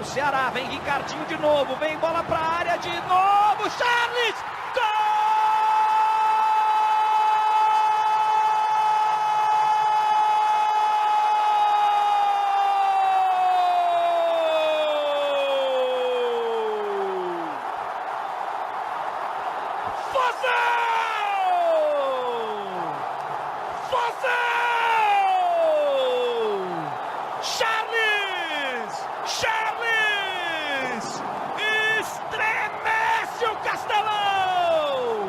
o Ceará, vem Ricardinho de novo, vem bola para a área de novo, Charles! Gol! Charles! Estremece o Castelão!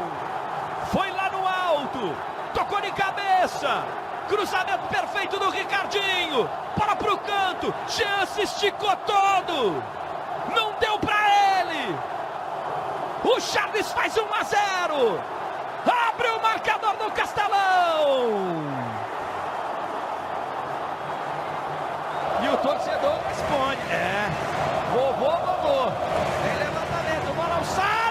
Foi lá no alto, tocou de cabeça, cruzamento perfeito do Ricardinho, bola pro canto, chance, esticou todo, não deu pra ele. O Charles faz 1-0, abre o marcador do Castelão. E o torcedor responde. Vovô. Tem levantamento, bola alçada.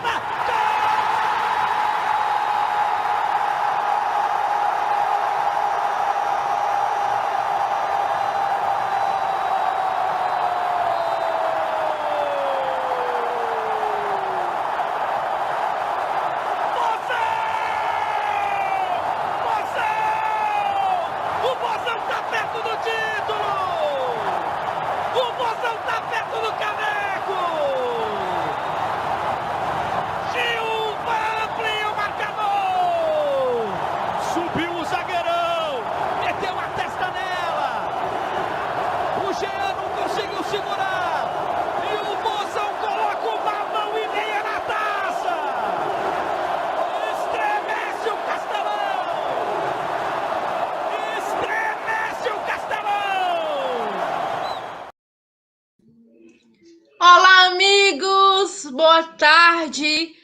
O Vozão tá perto do título! O Vozão tá perto do caneco! Gilva amplia o marcador! Subiu o zagueirão! Meteu a testa nela! O Jean não conseguiu segurar! E o Vozão coloca uma mão e meia na taça! Estremece o Castelão! Estremece o Castelão! Olá, amigos! Boa tarde!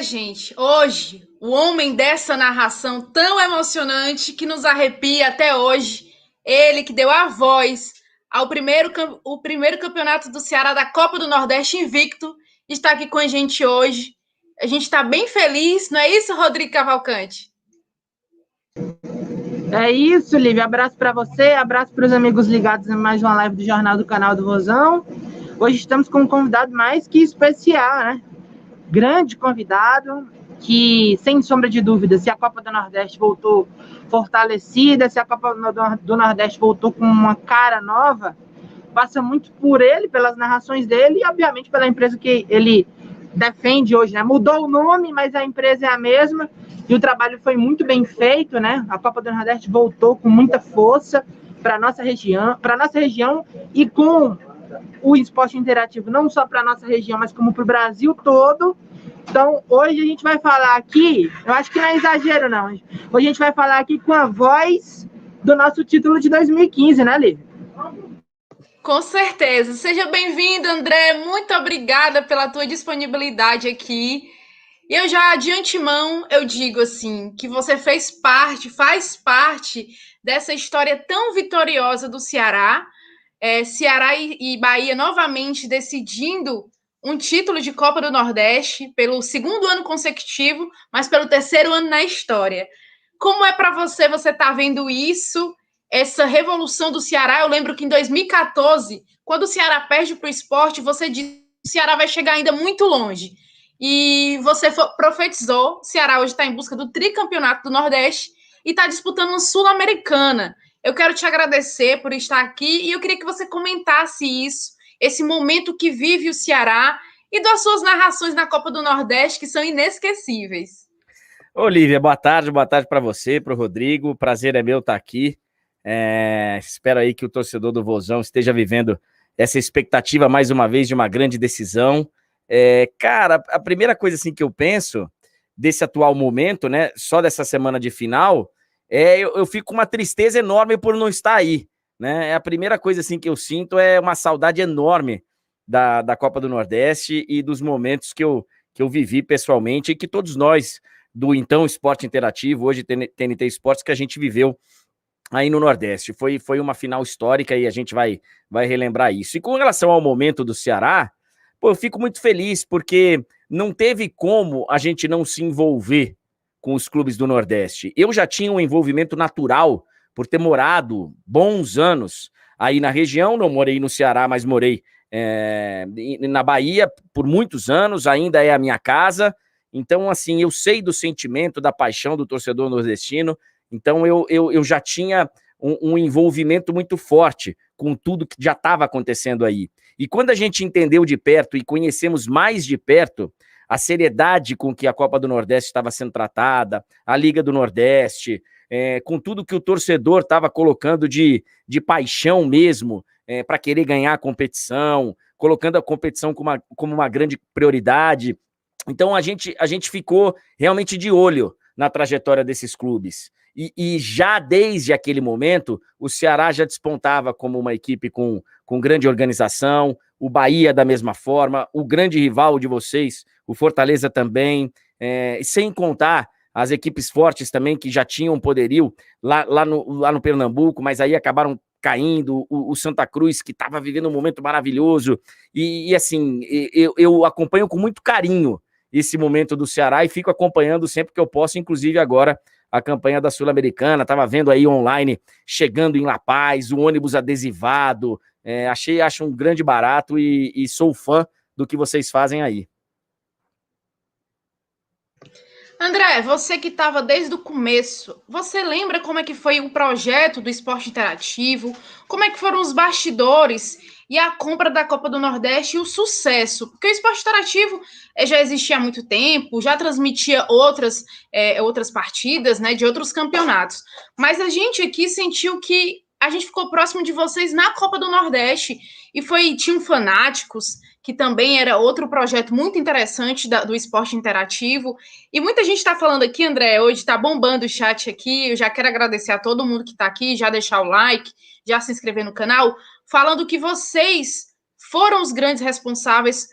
Gente, hoje, o homem dessa narração tão emocionante que nos arrepia até hoje, ele que deu a voz ao primeiro campeonato do Ceará da Copa do Nordeste invicto, está aqui com a gente hoje. A gente está bem feliz, não é isso, Rodrigo Cavalcante? É isso, Lívia. Abraço para você, abraço para os amigos ligados em mais uma live do Jornal do Canal do Vozão. Hoje estamos com um convidado mais que especial, né? Grande convidado, que, sem sombra de dúvida, se a Copa do Nordeste voltou fortalecida, se a Copa do Nordeste voltou com uma cara nova, passa muito por ele, pelas narrações dele e, obviamente, pela empresa que ele defende hoje, né? Mudou o nome, mas a empresa é a mesma e o trabalho foi muito bem feito, né? A Copa do Nordeste voltou com muita força para a nossa região e com o esporte interativo, não só para a nossa região, mas como para o Brasil todo. Então, hoje a gente vai falar aqui, eu acho que não é exagero, não. Hoje a gente vai falar aqui com a voz do nosso título de 2015, né, Lívia? Com certeza. Seja bem-vindo, André. Muito obrigada pela tua disponibilidade aqui. E eu já, de antemão, eu digo assim, que você faz parte dessa história tão vitoriosa do Ceará. Ceará e Bahia novamente decidindo um título de Copa do Nordeste pelo segundo ano consecutivo, mas pelo terceiro ano na história. Como é para você estar vendo isso, essa revolução do Ceará? Eu lembro que em 2014, quando o Ceará perde para o Sport, você disse que o Ceará vai chegar ainda muito longe. E você profetizou, o Ceará hoje está em busca do tricampeonato do Nordeste e está disputando uma Sul-Americana. Eu quero te agradecer por estar aqui e eu queria que você comentasse isso, esse momento que vive o Ceará e das suas narrações na Copa do Nordeste, que são inesquecíveis. Olívia, boa tarde para você, para o Rodrigo, o prazer é meu estar aqui. Espero aí que o torcedor do Vozão esteja vivendo essa expectativa mais uma vez de uma grande decisão. Cara, a primeira coisa assim que eu penso desse atual momento, né, só dessa semana de final, eu fico com uma tristeza enorme por não estar aí, né? A primeira coisa assim que eu sinto é uma saudade enorme da Copa do Nordeste e dos momentos que eu vivi pessoalmente e que todos nós do então Esporte Interativo, hoje TNT Esportes, que a gente viveu aí no Nordeste. Foi uma final histórica e a gente vai relembrar isso. E com relação ao momento do Ceará, eu fico muito feliz porque não teve como a gente não se envolver com os clubes do Nordeste. Eu já tinha um envolvimento natural por ter morado bons anos aí na região, não morei no Ceará, mas morei na Bahia por muitos anos, ainda é a minha casa. Então, assim, eu sei do sentimento, da paixão do torcedor nordestino. Então, eu já tinha um envolvimento muito forte com tudo que já estava acontecendo aí. E quando a gente entendeu de perto e conhecemos mais de perto a seriedade com que a Copa do Nordeste estava sendo tratada, a Liga do Nordeste, com tudo que o torcedor estava colocando de paixão mesmo, para querer ganhar a competição, colocando a competição como uma grande prioridade. Então a gente ficou realmente de olho na trajetória desses clubes. E já desde aquele momento, o Ceará já despontava como uma equipe com grande organização, o Bahia da mesma forma, o grande rival de vocês, o Fortaleza também, sem contar as equipes fortes também que já tinham poderio lá no Pernambuco, mas aí acabaram caindo, o Santa Cruz, que estava vivendo um momento maravilhoso, e assim, eu acompanho com muito carinho esse momento do Ceará e fico acompanhando sempre que eu posso, inclusive agora a campanha da Sul-Americana, estava vendo aí online, chegando em La Paz, o ônibus adesivado, acho um grande barato e sou fã do que vocês fazem aí. André, você que estava desde o começo, você lembra como é que foi o projeto do Esporte Interativo? Como é que foram os bastidores e a compra da Copa do Nordeste e o sucesso? Porque o Esporte Interativo já existia há muito tempo, já transmitia outras partidas, né, de outros campeonatos. Mas a gente aqui sentiu que a gente ficou próximo de vocês na Copa do Nordeste e tinham fanáticos, que também era outro projeto muito interessante do Esporte Interativo. E muita gente está falando aqui, André, hoje está bombando o chat aqui, eu já quero agradecer a todo mundo que está aqui, já deixar o like, já se inscrever no canal, falando que vocês foram os grandes responsáveis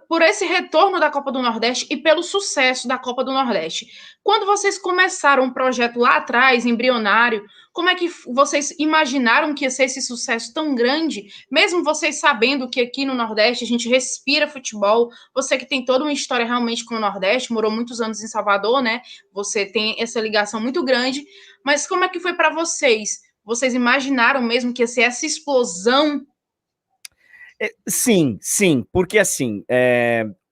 por esse retorno da Copa do Nordeste e pelo sucesso da Copa do Nordeste. Quando vocês começaram um projeto lá atrás, embrionário, como é que vocês imaginaram que ia ser esse sucesso tão grande, mesmo vocês sabendo que aqui no Nordeste a gente respira futebol, você que tem toda uma história realmente com o Nordeste, morou muitos anos em Salvador, né? Você tem essa ligação muito grande, mas como é que foi para vocês? Vocês imaginaram mesmo que ia ser essa explosão? Sim, porque assim,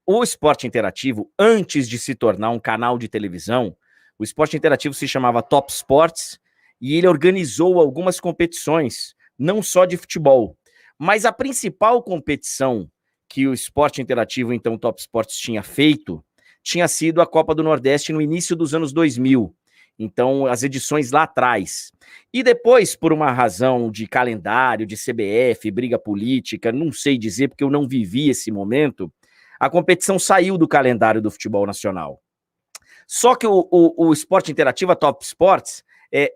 o Esporte Interativo, antes de se tornar um canal de televisão, o Esporte Interativo se chamava Top Sports e ele organizou algumas competições, não só de futebol, mas a principal competição que o Esporte Interativo, então Top Sports, tinha feito, tinha sido a Copa do Nordeste no início dos anos 2000. Então, as edições lá atrás. E depois, por uma razão de calendário, de CBF, briga política, não sei dizer, porque eu não vivi esse momento, a competição saiu do calendário do futebol nacional. Só que o Esporte Interativo, a Top Sports,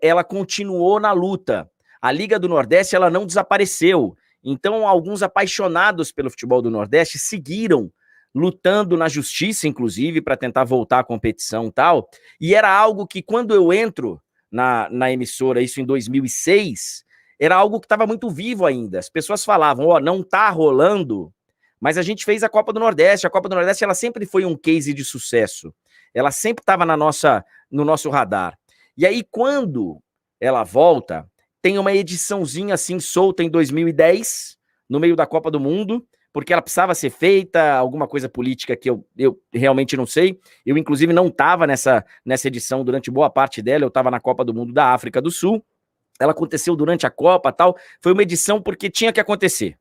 ela continuou na luta. A Liga do Nordeste, ela não desapareceu. Então, alguns apaixonados pelo futebol do Nordeste seguiram lutando na justiça, inclusive, para tentar voltar à competição e tal, e era algo que, quando eu entro na emissora, isso em 2006, era algo que estava muito vivo ainda. As pessoas falavam, não tá rolando, mas a gente fez a Copa do Nordeste. A Copa do Nordeste, ela sempre foi um case de sucesso. Ela sempre estava no nosso radar. E aí, quando ela volta, tem uma ediçãozinha assim, solta em 2010, no meio da Copa do Mundo, porque ela precisava ser feita, alguma coisa política que eu realmente não sei. Eu, inclusive, não estava nessa edição durante boa parte dela, eu estava na Copa do Mundo da África do Sul. Ela aconteceu durante a Copa e tal. Foi uma edição porque tinha que acontecer.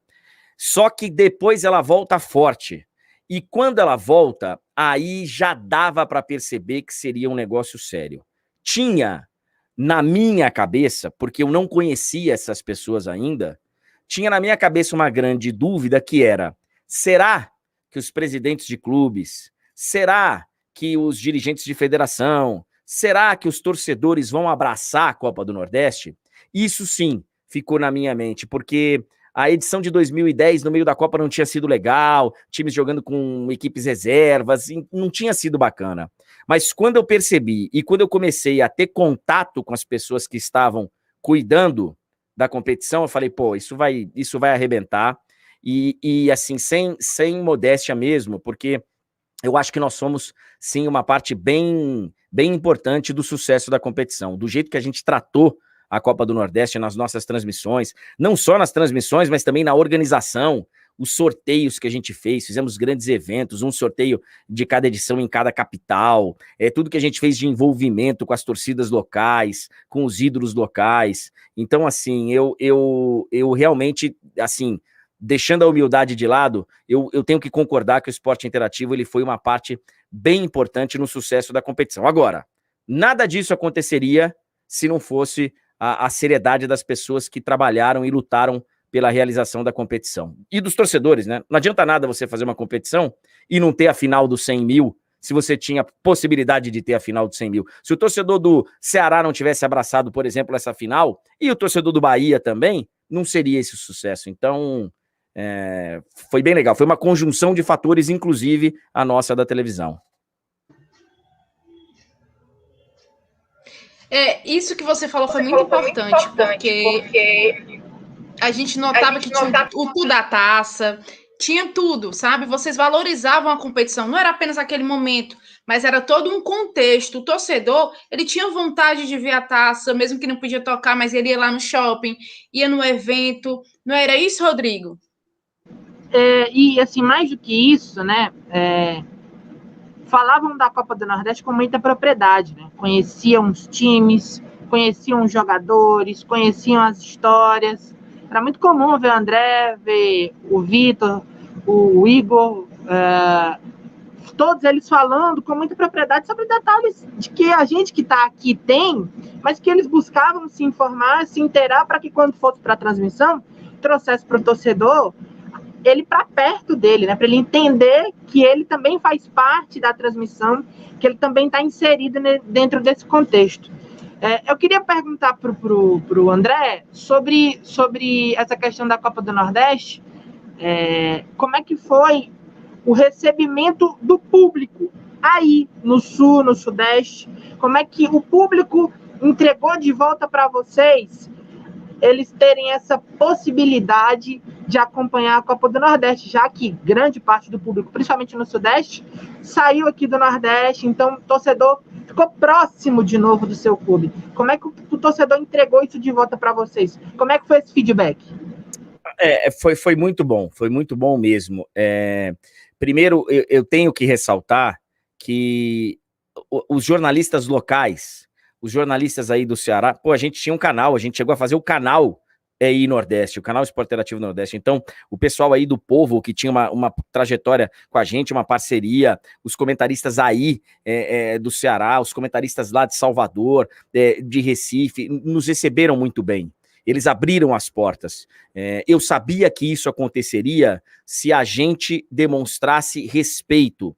Só que depois ela volta forte. E quando ela volta, aí já dava para perceber que seria um negócio sério. Tinha na minha cabeça, porque eu não conhecia essas pessoas ainda, tinha na minha cabeça uma grande dúvida que era, será que os presidentes de clubes, será que os dirigentes de federação, será que os torcedores vão abraçar a Copa do Nordeste? Isso sim ficou na minha mente, porque a edição de 2010, no meio da Copa, não tinha sido legal, times jogando com equipes reservas, não tinha sido bacana. Mas quando eu percebi e quando eu comecei a ter contato com as pessoas que estavam cuidando da competição, eu falei, pô, isso vai arrebentar, e assim, sem modéstia mesmo, porque eu acho que nós somos, sim, uma parte bem importante do sucesso da competição, do jeito que a gente tratou a Copa do Nordeste nas nossas transmissões, não só nas transmissões, mas também na organização. os sorteios que a gente fez, fizemos grandes eventos, um sorteio de cada edição em cada capital, tudo que a gente fez de envolvimento com as torcidas locais, com os ídolos locais. Então, assim, eu realmente, assim, deixando a humildade de lado, eu tenho que concordar que o esporte interativo ele foi uma parte bem importante no sucesso da competição. Agora, nada disso aconteceria se não fosse a seriedade das pessoas que trabalharam e lutaram pela realização da competição. E dos torcedores, né? Não adianta nada você fazer uma competição e não ter a final dos 100 mil, se você tinha possibilidade de ter a final dos 100 mil. Se o torcedor do Ceará não tivesse abraçado, por exemplo, essa final, e o torcedor do Bahia também, não seria esse o sucesso. Então, foi bem legal. Foi uma conjunção de fatores, inclusive a nossa da televisão. Isso que você falou foi muito importante, porque a gente notava que tinha o tudo da taça, tinha tudo, sabe? Vocês valorizavam a competição, não era apenas aquele momento, mas era todo um contexto. O torcedor, ele tinha vontade de ver a taça, mesmo que não podia tocar, mas ele ia lá no shopping, ia no evento. Não era isso, Rodrigo? E, assim, mais do que isso, né, falavam da Copa do Nordeste com muita propriedade, né? Conheciam os times, conheciam os jogadores, conheciam as histórias. Era muito comum ver o André, ver o Vitor, o Igor, todos eles falando com muita propriedade sobre detalhes de que a gente que está aqui tem, mas que eles buscavam se informar, se inteirar, para que quando fosse para a transmissão, trouxesse para o torcedor ele para perto dele, né? Para ele entender que ele também faz parte da transmissão, que ele também está inserido dentro desse contexto. Eu queria perguntar para o André sobre essa questão da Copa do Nordeste, como é que foi o recebimento do público aí no Sul, no Sudeste, como é que o público entregou de volta para vocês eles terem essa possibilidade de acompanhar a Copa do Nordeste, já que grande parte do público, principalmente no Sudeste, saiu aqui do Nordeste, então o torcedor ficou próximo de novo do seu clube. Como é que o torcedor entregou isso de volta para vocês? Como é que foi esse feedback? Foi muito bom mesmo. Primeiro, eu tenho que ressaltar que os jornalistas locais, os jornalistas aí do Ceará, a gente tinha um canal, a gente chegou a fazer o canal EI Nordeste, o canal Esporte Interativo Nordeste. Então, o pessoal aí do Povo, que tinha uma trajetória com a gente, uma parceria, os comentaristas aí do Ceará, os comentaristas lá de Salvador, de Recife, nos receberam muito bem. Eles abriram as portas. Eu sabia que isso aconteceria se a gente demonstrasse respeito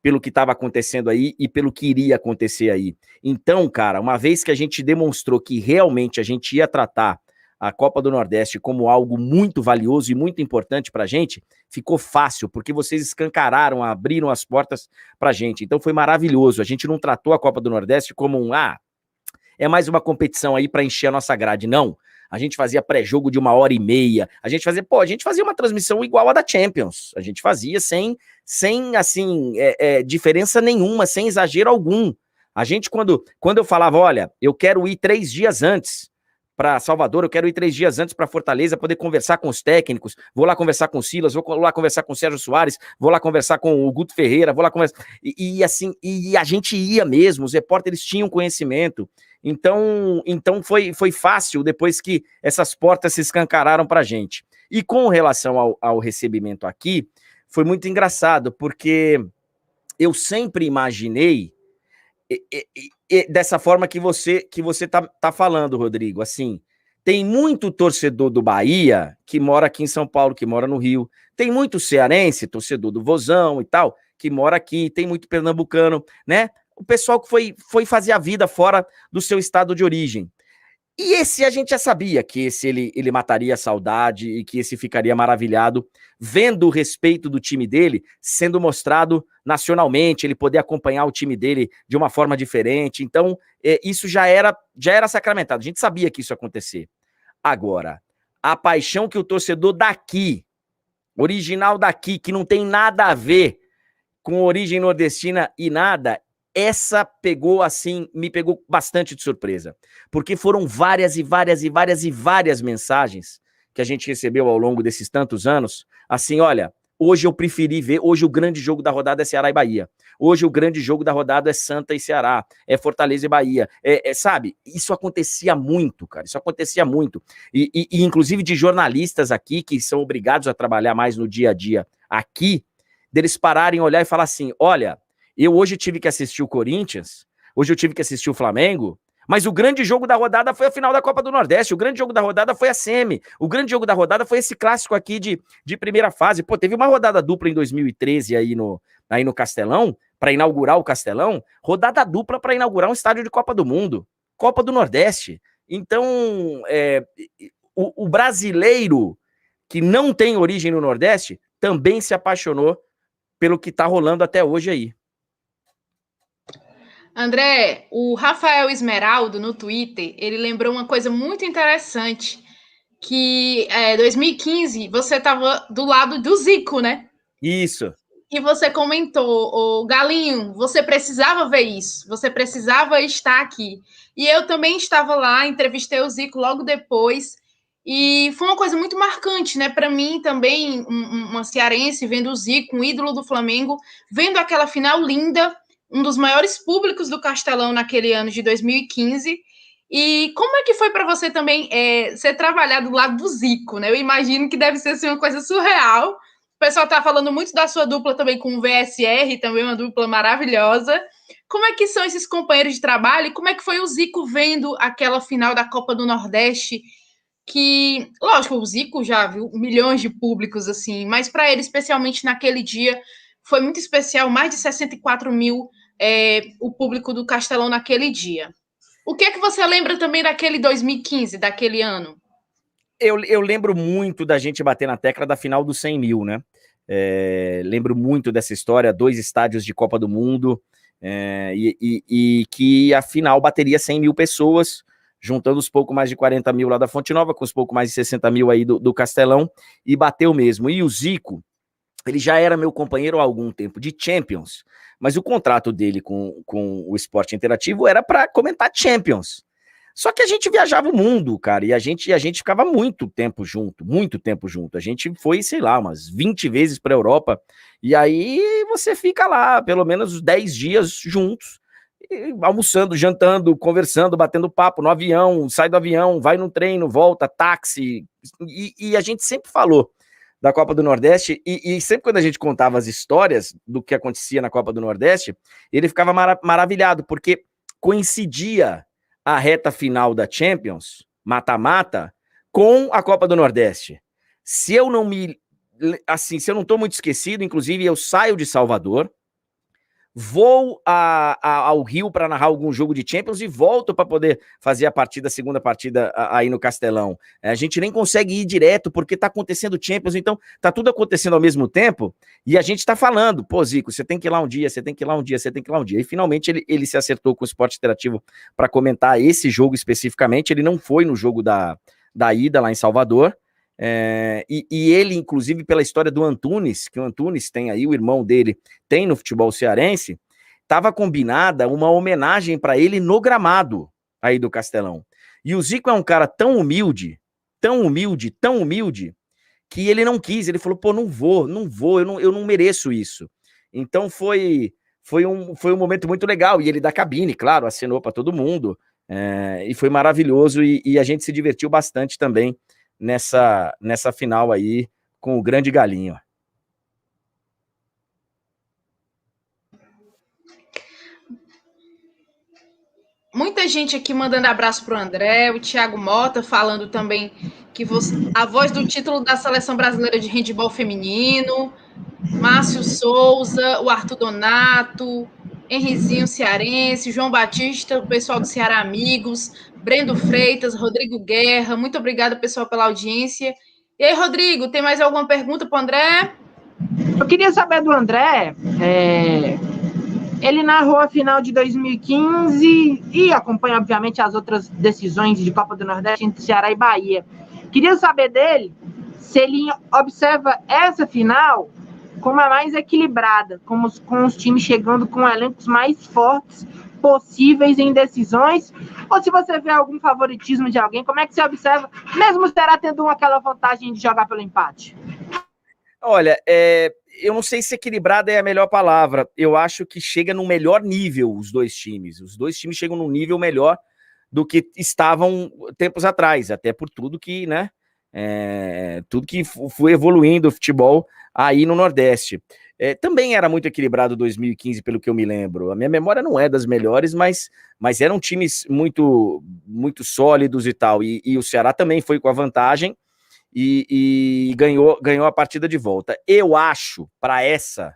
pelo que estava acontecendo aí e pelo que iria acontecer aí. Então, cara, uma vez que a gente demonstrou que realmente a gente ia tratar a Copa do Nordeste como algo muito valioso e muito importante pra gente, ficou fácil, porque vocês escancararam, abriram as portas pra gente. Então foi maravilhoso. A gente não tratou a Copa do Nordeste como é mais uma competição aí pra encher a nossa grade. Não. A gente fazia pré-jogo de 1h30, a gente fazia uma transmissão igual a da Champions, a gente fazia sem assim, diferença nenhuma, sem exagero algum. A gente, quando eu falava, olha, eu quero ir 3 dias antes para Salvador, eu quero ir 3 dias antes para Fortaleza, poder conversar com os técnicos, vou lá conversar com o Silas, vou lá conversar com o Sérgio Soares, vou lá conversar com o Guto Ferreira, vou lá conversar, e a gente ia mesmo, os repórteres tinham conhecimento. Então foi fácil depois que essas portas se escancararam para a gente. E com relação ao recebimento aqui, foi muito engraçado, porque eu sempre imaginei dessa forma que você tá falando, Rodrigo. Assim, tem muito torcedor do Bahia que mora aqui em São Paulo, que mora no Rio. Tem muito cearense, torcedor do Vozão e tal, que mora aqui. Tem muito pernambucano, né? O pessoal que foi fazer a vida fora do seu estado de origem. E esse a gente já sabia que esse ele mataria a saudade e que esse ficaria maravilhado vendo o respeito do time dele sendo mostrado nacionalmente, ele poder acompanhar o time dele de uma forma diferente. Então, isso já era sacramentado. A gente sabia que isso ia acontecer. Agora, a paixão que o torcedor daqui, original daqui, que não tem nada a ver com origem nordestina e nada, essa me pegou bastante de surpresa, porque foram várias mensagens que a gente recebeu ao longo desses tantos anos, assim, olha, hoje eu preferi ver, hoje o grande jogo da rodada é Ceará e Bahia, hoje o grande jogo da rodada é Santa e Ceará, é Fortaleza e Bahia, sabe, isso acontecia muito, cara, isso acontecia muito, e inclusive de jornalistas aqui, que são obrigados a trabalhar mais no dia a dia aqui, deles pararem, olhar e falar assim, olha, eu hoje tive que assistir o Corinthians, hoje eu tive que assistir o Flamengo, mas o grande jogo da rodada foi a final da Copa do Nordeste, o grande jogo da rodada foi a semi, o grande jogo da rodada foi esse clássico aqui de primeira fase. Pô, teve uma rodada dupla em 2013 aí no Castelão, para inaugurar o Castelão, rodada dupla para inaugurar um estádio de Copa do Mundo, Copa do Nordeste. Então, o brasileiro que não tem origem no Nordeste também se apaixonou pelo que tá rolando até hoje aí. André, o Rafael Esmeraldo, no Twitter, ele lembrou uma coisa muito interessante, que em 2015 você estava do lado do Zico, né? Isso. E você comentou, Galinho, você precisava ver isso, você precisava estar aqui. E eu também estava lá, entrevistei o Zico logo depois, e foi uma coisa muito marcante, né? Para mim também, uma cearense, vendo o Zico, um ídolo do Flamengo, vendo aquela final linda, um dos maiores públicos do Castelão naquele ano de 2015. E como é que foi para você também ser trabalhar do lado do Zico, né? Eu imagino que deve ser assim, uma coisa surreal. O pessoal está falando muito da sua dupla também com o VSR, também uma dupla maravilhosa. Como é que são esses companheiros de trabalho? E como é que foi o Zico vendo aquela final da Copa do Nordeste? Que, lógico, o Zico já viu milhões de públicos, assim, mas para ele, especialmente naquele dia, foi muito especial, mais de 64 mil o público do Castelão naquele dia. O que é que você lembra também daquele 2015, daquele ano? Eu lembro muito da gente bater na tecla da final dos 100 mil, né? Lembro muito dessa história, 2 estádios de Copa do Mundo, e que a final bateria 100 mil pessoas, juntando os pouco mais de 40 mil lá da Fonte Nova, com os pouco mais de 60 mil aí do Castelão, e bateu mesmo. E o Zico, ele já era meu companheiro há algum tempo de Champions, mas o contrato dele com o Esporte Interativo era para comentar Champions. Só que a gente viajava o mundo, cara, e a gente ficava muito tempo junto. A gente foi, sei lá, umas 20 vezes para a Europa, e aí você fica lá, pelo menos 10 dias juntos, almoçando, jantando, conversando, batendo papo no avião, sai do avião, vai no treino, volta, táxi, e a gente sempre falou da Copa do Nordeste, e sempre quando a gente contava as histórias do que acontecia na Copa do Nordeste, ele ficava maravilhado, porque coincidia a reta final da Champions, mata-mata, com a Copa do Nordeste. Se eu não estou muito esquecido, inclusive eu saio de Salvador, vou ao Rio para narrar algum jogo de Champions e volto para poder fazer a segunda partida aí no Castelão. A gente nem consegue ir direto porque está acontecendo Champions, então está tudo acontecendo ao mesmo tempo e a gente está falando, pô, Zico, você tem que ir lá um dia, você tem que ir lá um dia, você tem que ir lá um dia. E finalmente ele se acertou com o Esporte Interativo para comentar esse jogo especificamente. Ele não foi no jogo da ida lá em Salvador. E ele, inclusive, pela história do Antunes, que o Antunes tem aí, o irmão dele tem no futebol cearense, estava combinada uma homenagem para ele no gramado aí do Castelão. E o Zico é um cara tão humilde, que ele não quis, ele falou, pô, não vou, eu não mereço isso. Então foi um momento muito legal, e ele da cabine, claro, acenou para todo mundo, e foi maravilhoso, e a gente se divertiu bastante também nessa final aí com o grande Galinho. Muita gente aqui mandando abraço pro André, o Thiago Mota falando também que a voz do título da Seleção Brasileira de Handebol Feminino, Márcio Souza, o Arthur Donato, Henrizinho Cearense, João Batista, o pessoal do Ceará Amigos, Brendo Freitas, Rodrigo Guerra, muito obrigada, pessoal, pela audiência. E aí, Rodrigo, tem mais alguma pergunta para o André? Eu queria saber do André, ele narrou a final de 2015 e acompanha, obviamente, as outras decisões de Copa do Nordeste entre Ceará e Bahia. Queria saber dele se ele observa essa final como a mais equilibrada, com os times chegando com elencos mais fortes, possíveis indecisões, ou se você vê algum favoritismo de alguém, como é que você observa, mesmo o Ceará tendo aquela vantagem de jogar pelo empate? Olha, eu não sei se equilibrada é a melhor palavra. Eu acho que chega no melhor nível os dois times. Os dois times chegam num nível melhor do que estavam tempos atrás, até por tudo que, né? Tudo que foi evoluindo o futebol aí no Nordeste. Também era muito equilibrado 2015, pelo que eu me lembro. A minha memória não é das melhores, mas eram times muito, muito sólidos e tal. E o Ceará também foi com a vantagem e ganhou a partida de volta. Eu acho, para essa,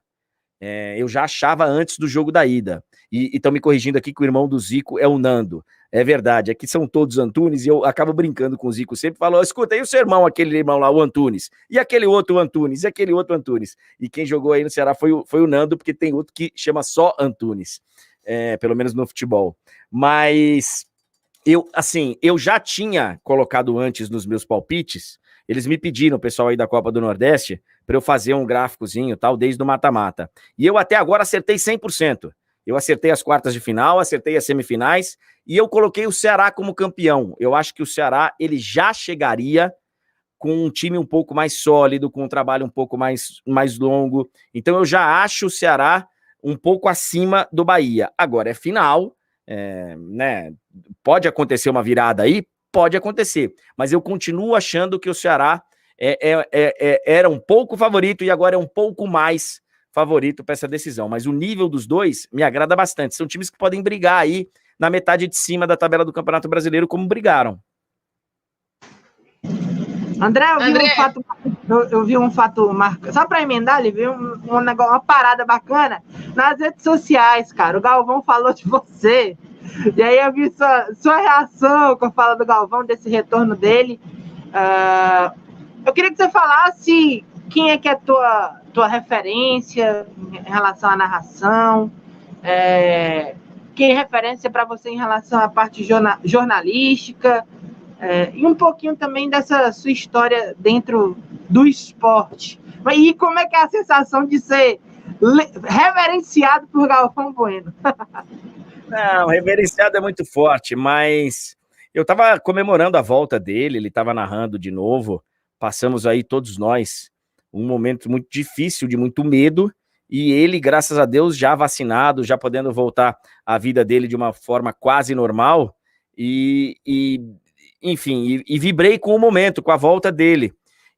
eu já achava antes do jogo da ida. E estão me corrigindo aqui que o irmão do Zico é o Nando. É verdade, aqui são todos Antunes, e eu acabo brincando com o Zico, sempre falo, escuta, e o seu irmão, aquele irmão lá, o Antunes, e aquele outro Antunes, e aquele outro Antunes, e quem jogou aí no Ceará foi o Nando, porque tem outro que chama só Antunes, pelo menos no futebol, mas eu já tinha colocado antes nos meus palpites, eles me pediram, o pessoal aí da Copa do Nordeste, para eu fazer um gráficozinho tal, desde o mata-mata, e eu até agora acertei 100%, eu acertei as quartas de final, acertei as semifinais, e eu coloquei o Ceará como campeão. Eu acho que o Ceará ele já chegaria com um time um pouco mais sólido, com um trabalho um pouco mais longo. Então eu já acho o Ceará um pouco acima do Bahia. Agora é final, né? Pode acontecer uma virada aí? Pode acontecer. Mas eu continuo achando que o Ceará era um pouco favorito e agora é um pouco mais favorito para essa decisão. Mas o nível dos dois me agrada bastante. São times que podem brigar aí na metade de cima da tabela do Campeonato Brasileiro, como brigaram. André, eu vi um fato marcante. Só para emendar, ele viu uma parada bacana nas redes sociais, cara. O Galvão falou de você. E aí eu vi sua reação com a fala do Galvão, desse retorno dele. Eu queria que você falasse quem é que é tua referência em relação à narração, quem é referência para você em relação à parte jornalística, e um pouquinho também dessa sua história dentro do esporte. E como é que é a sensação de ser reverenciado por Galvão Bueno? Não, reverenciado é muito forte, mas eu estava comemorando a volta dele, ele estava narrando de novo, passamos aí todos nós um momento muito difícil, de muito medo, e ele, graças a Deus, já vacinado, já podendo voltar à vida dele de uma forma quase normal, enfim, vibrei com o momento, com a volta dele,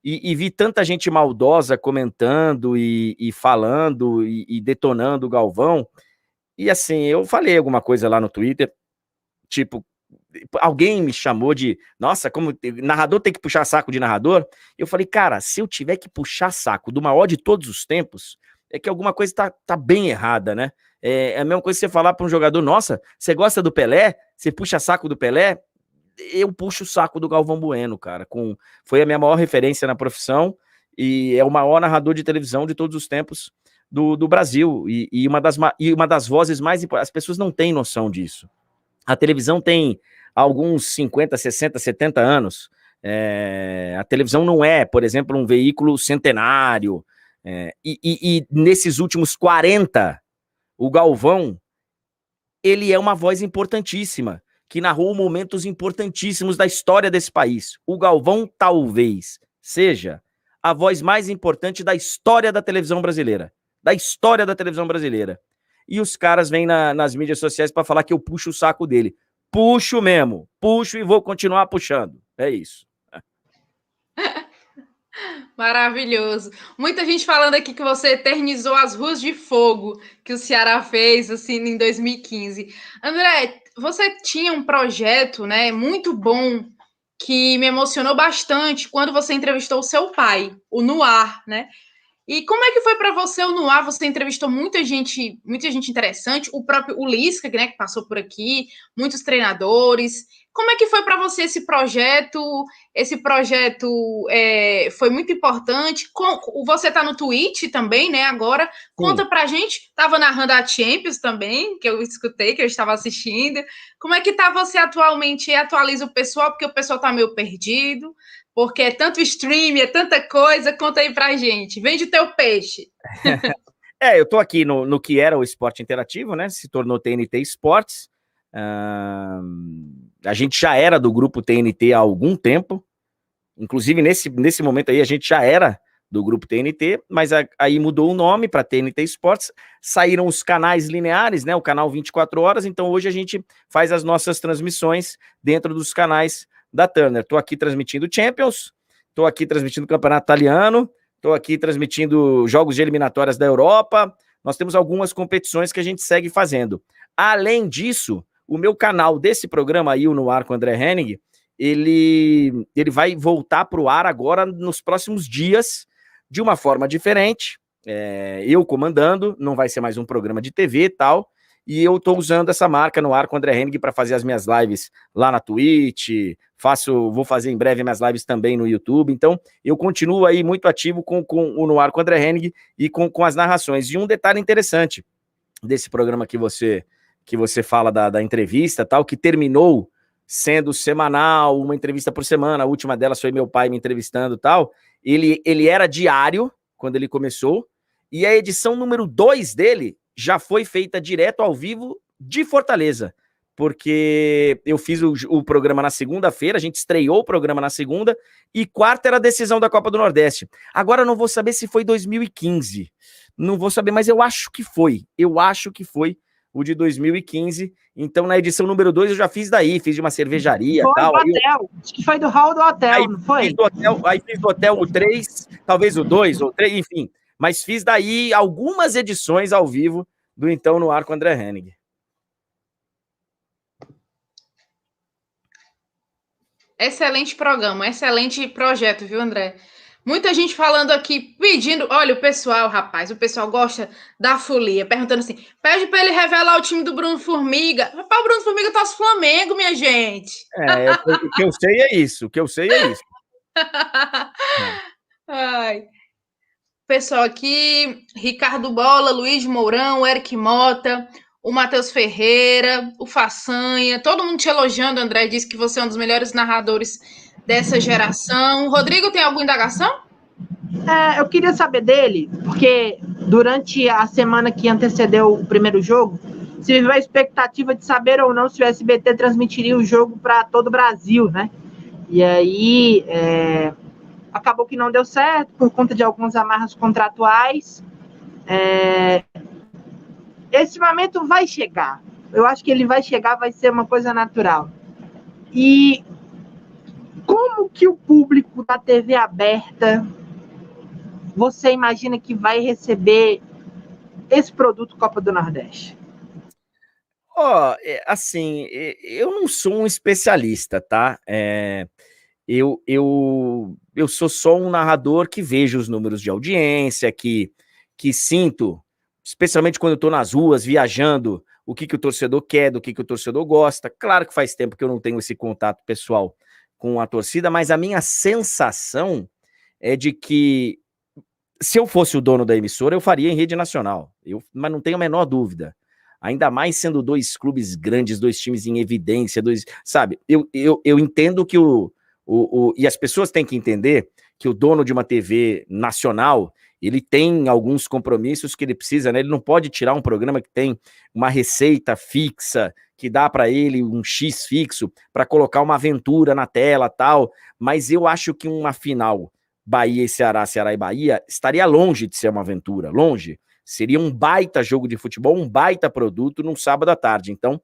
e vi tanta gente maldosa comentando e falando e detonando o Galvão, e assim, eu falei alguma coisa lá no Twitter, tipo, alguém me chamou de, nossa, como narrador tem que puxar saco de narrador, eu falei, cara, se eu tiver que puxar saco do maior de todos os tempos, é que alguma coisa tá bem errada, né? É a mesma coisa que você falar para um jogador, nossa, você gosta do Pelé? Você puxa saco do Pelé? Eu puxo o saco do Galvão Bueno, cara. Foi a minha maior referência na profissão e é o maior narrador de televisão de todos os tempos do Brasil e uma das vozes mais importantes. As pessoas não têm noção disso. A televisão tem alguns 50, 60, 70 anos. A televisão não é, por exemplo, um veículo centenário. E nesses últimos 40, o Galvão, ele é uma voz importantíssima, que narrou momentos importantíssimos da história desse país. O Galvão talvez seja a voz mais importante da história da televisão brasileira. Da história da televisão brasileira. E os caras vêm nas mídias sociais para falar que eu puxo o saco dele. Puxo mesmo, puxo e vou continuar puxando. É isso. Maravilhoso. Muita gente falando aqui que você eternizou as ruas de fogo que o Ceará fez assim em 2015. André, você tinha um projeto, né, muito bom que me emocionou bastante quando você entrevistou o seu pai, o Noir, né? E como é que foi para você o Noir? Você entrevistou muita gente interessante, o próprio Lisca, né, que passou por aqui, muitos treinadores. Como é que foi para você esse projeto? Esse projeto foi muito importante. Você está no Twitch também, né? Agora, conta pra gente. Estava narrando a Champions também, que eu escutei, que eu estava assistindo. Como é que tá você atualmente? E atualiza o pessoal, porque o pessoal tá meio perdido. Porque é tanto stream, é tanta coisa, conta aí pra gente. Vende o teu peixe. Eu tô aqui no que era o Esporte Interativo, né? Se tornou TNT Esportes. A gente já era do grupo TNT há algum tempo. Inclusive, nesse momento aí, a gente já era do grupo TNT, mas aí mudou o nome para TNT Esportes, saíram os canais lineares, né, o canal 24 horas, então hoje a gente faz as nossas transmissões dentro dos canais da Turner. Estou aqui transmitindo Champions, estou aqui transmitindo o Campeonato Italiano, estou aqui transmitindo jogos de eliminatórias da Europa, nós temos algumas competições que a gente segue fazendo. Além disso, o meu canal desse programa aí, o No Ar com André Henning, ele vai voltar para o ar agora nos próximos dias, de uma forma diferente, eu comandando, não vai ser mais um programa de TV e tal, e eu estou usando essa marca No Ar com André Henning para fazer as minhas lives lá na Twitch, vou fazer em breve minhas lives também no YouTube, então eu continuo aí muito ativo com o No Ar com André Henning e com as narrações. E um detalhe interessante desse programa que você fala da entrevista, tal, que terminou sendo semanal, uma entrevista por semana, a última delas foi meu pai me entrevistando e tal, ele era diário, quando ele começou, e a edição número 2 dele já foi feita direto ao vivo de Fortaleza, porque eu fiz o programa na segunda-feira, a gente estreou o programa na segunda, e quarta era a decisão da Copa do Nordeste. Agora eu não vou saber se foi 2015, não vou saber, mas eu acho que foi o de 2015, então na edição número 2 eu já fiz fiz de uma cervejaria e tal. Hotel. Acho que foi do hall do hotel, aí, não foi? Fiz do hotel o 3, talvez o 2 ou 3, enfim, mas fiz daí algumas edições ao vivo do Então No Ar com André Henning. Excelente programa, excelente projeto, viu, André? Muita gente falando aqui, pedindo... Olha, o pessoal gosta da folia, perguntando assim, pede para ele revelar o time do Bruno Formiga. Rapaz, o Bruno Formiga torce Flamengo, minha gente. O que eu sei é isso, Ai. Pessoal aqui, Ricardo Bola, Luiz Mourão, Eric Mota, o Matheus Ferreira, o Façanha, todo mundo te elogiando, André, disse que você é um dos melhores narradores dessa geração. Rodrigo, tem alguma indagação? Eu queria saber dele, porque durante a semana que antecedeu o primeiro jogo, se viveu a expectativa de saber ou não se o SBT transmitiria o jogo para todo o Brasil, né? E aí acabou que não deu certo por conta de algumas amarras contratuais. Esse momento vai chegar. Eu acho que ele vai chegar, vai ser uma coisa natural. E como que o público da TV aberta, você imagina que vai receber esse produto Copa do Nordeste? Assim, eu não sou um especialista, tá? Eu sou só um narrador que vejo os números de audiência, que sinto, especialmente quando eu tô nas ruas, viajando, o que o torcedor quer, do que o torcedor gosta. Claro que faz tempo que eu não tenho esse contato pessoal com a torcida, mas a minha sensação é de que se eu fosse o dono da emissora, eu faria em rede nacional, mas não tenho a menor dúvida. Ainda mais sendo 2 clubes grandes, 2 times em evidência, sabe? Eu entendo que e as pessoas têm que entender que o dono de uma TV nacional, ele tem alguns compromissos que ele precisa, né? Ele não pode tirar um programa que tem uma receita fixa, que dá para ele um X fixo, para colocar uma aventura na tela, tal. Mas eu acho que uma final Bahia e Ceará, Ceará e Bahia, estaria longe de ser uma aventura, longe. Seria um baita jogo de futebol, um baita produto num sábado à tarde. Então,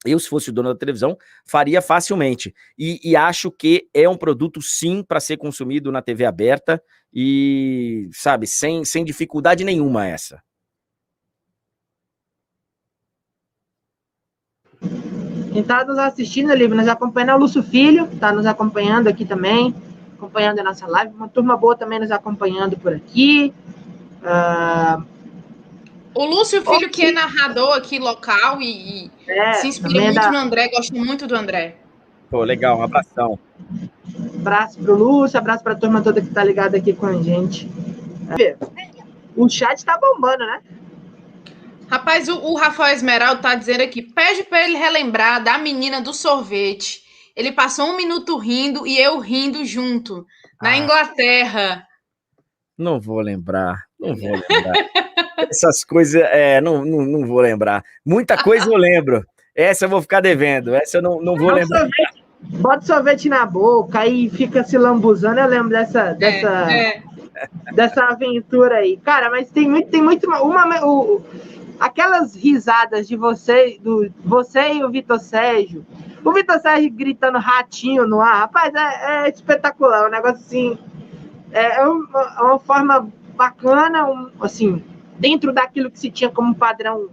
eu, se fosse o dono da televisão, faria facilmente. E acho que é um produto, sim, para ser consumido na TV aberta e, sabe, sem dificuldade nenhuma essa. Quem está nos assistindo, nos acompanhando é o Lúcio Filho, está nos acompanhando aqui também, acompanhando a nossa live. Uma turma boa também nos acompanhando por aqui. O Lúcio Filho, que é narrador aqui local e se inspira muito no André, gosta muito do André. Pô, legal, um abração. Abraço pro Lúcio, abraço pra turma toda que tá ligada aqui com a gente. O chat tá bombando, né? Rapaz, o Rafael Esmeralda tá dizendo aqui, pede pra ele relembrar da menina do sorvete. Ele passou 1 minuto rindo e eu rindo junto, na Inglaterra. Não vou lembrar. Essas coisas, não vou lembrar. Muita coisa eu lembro. Essa eu vou ficar devendo. Essa eu não vou lembrar. Bota sorvete na boca e fica se lambuzando. Eu lembro dessa aventura aí. Cara, mas tem muito aquelas risadas de você e o Vitor Sérgio. O Vitor Sérgio gritando ratinho no ar. Rapaz, é espetacular. Um negócio assim. É uma forma bacana, assim, dentro daquilo que se tinha como padrão,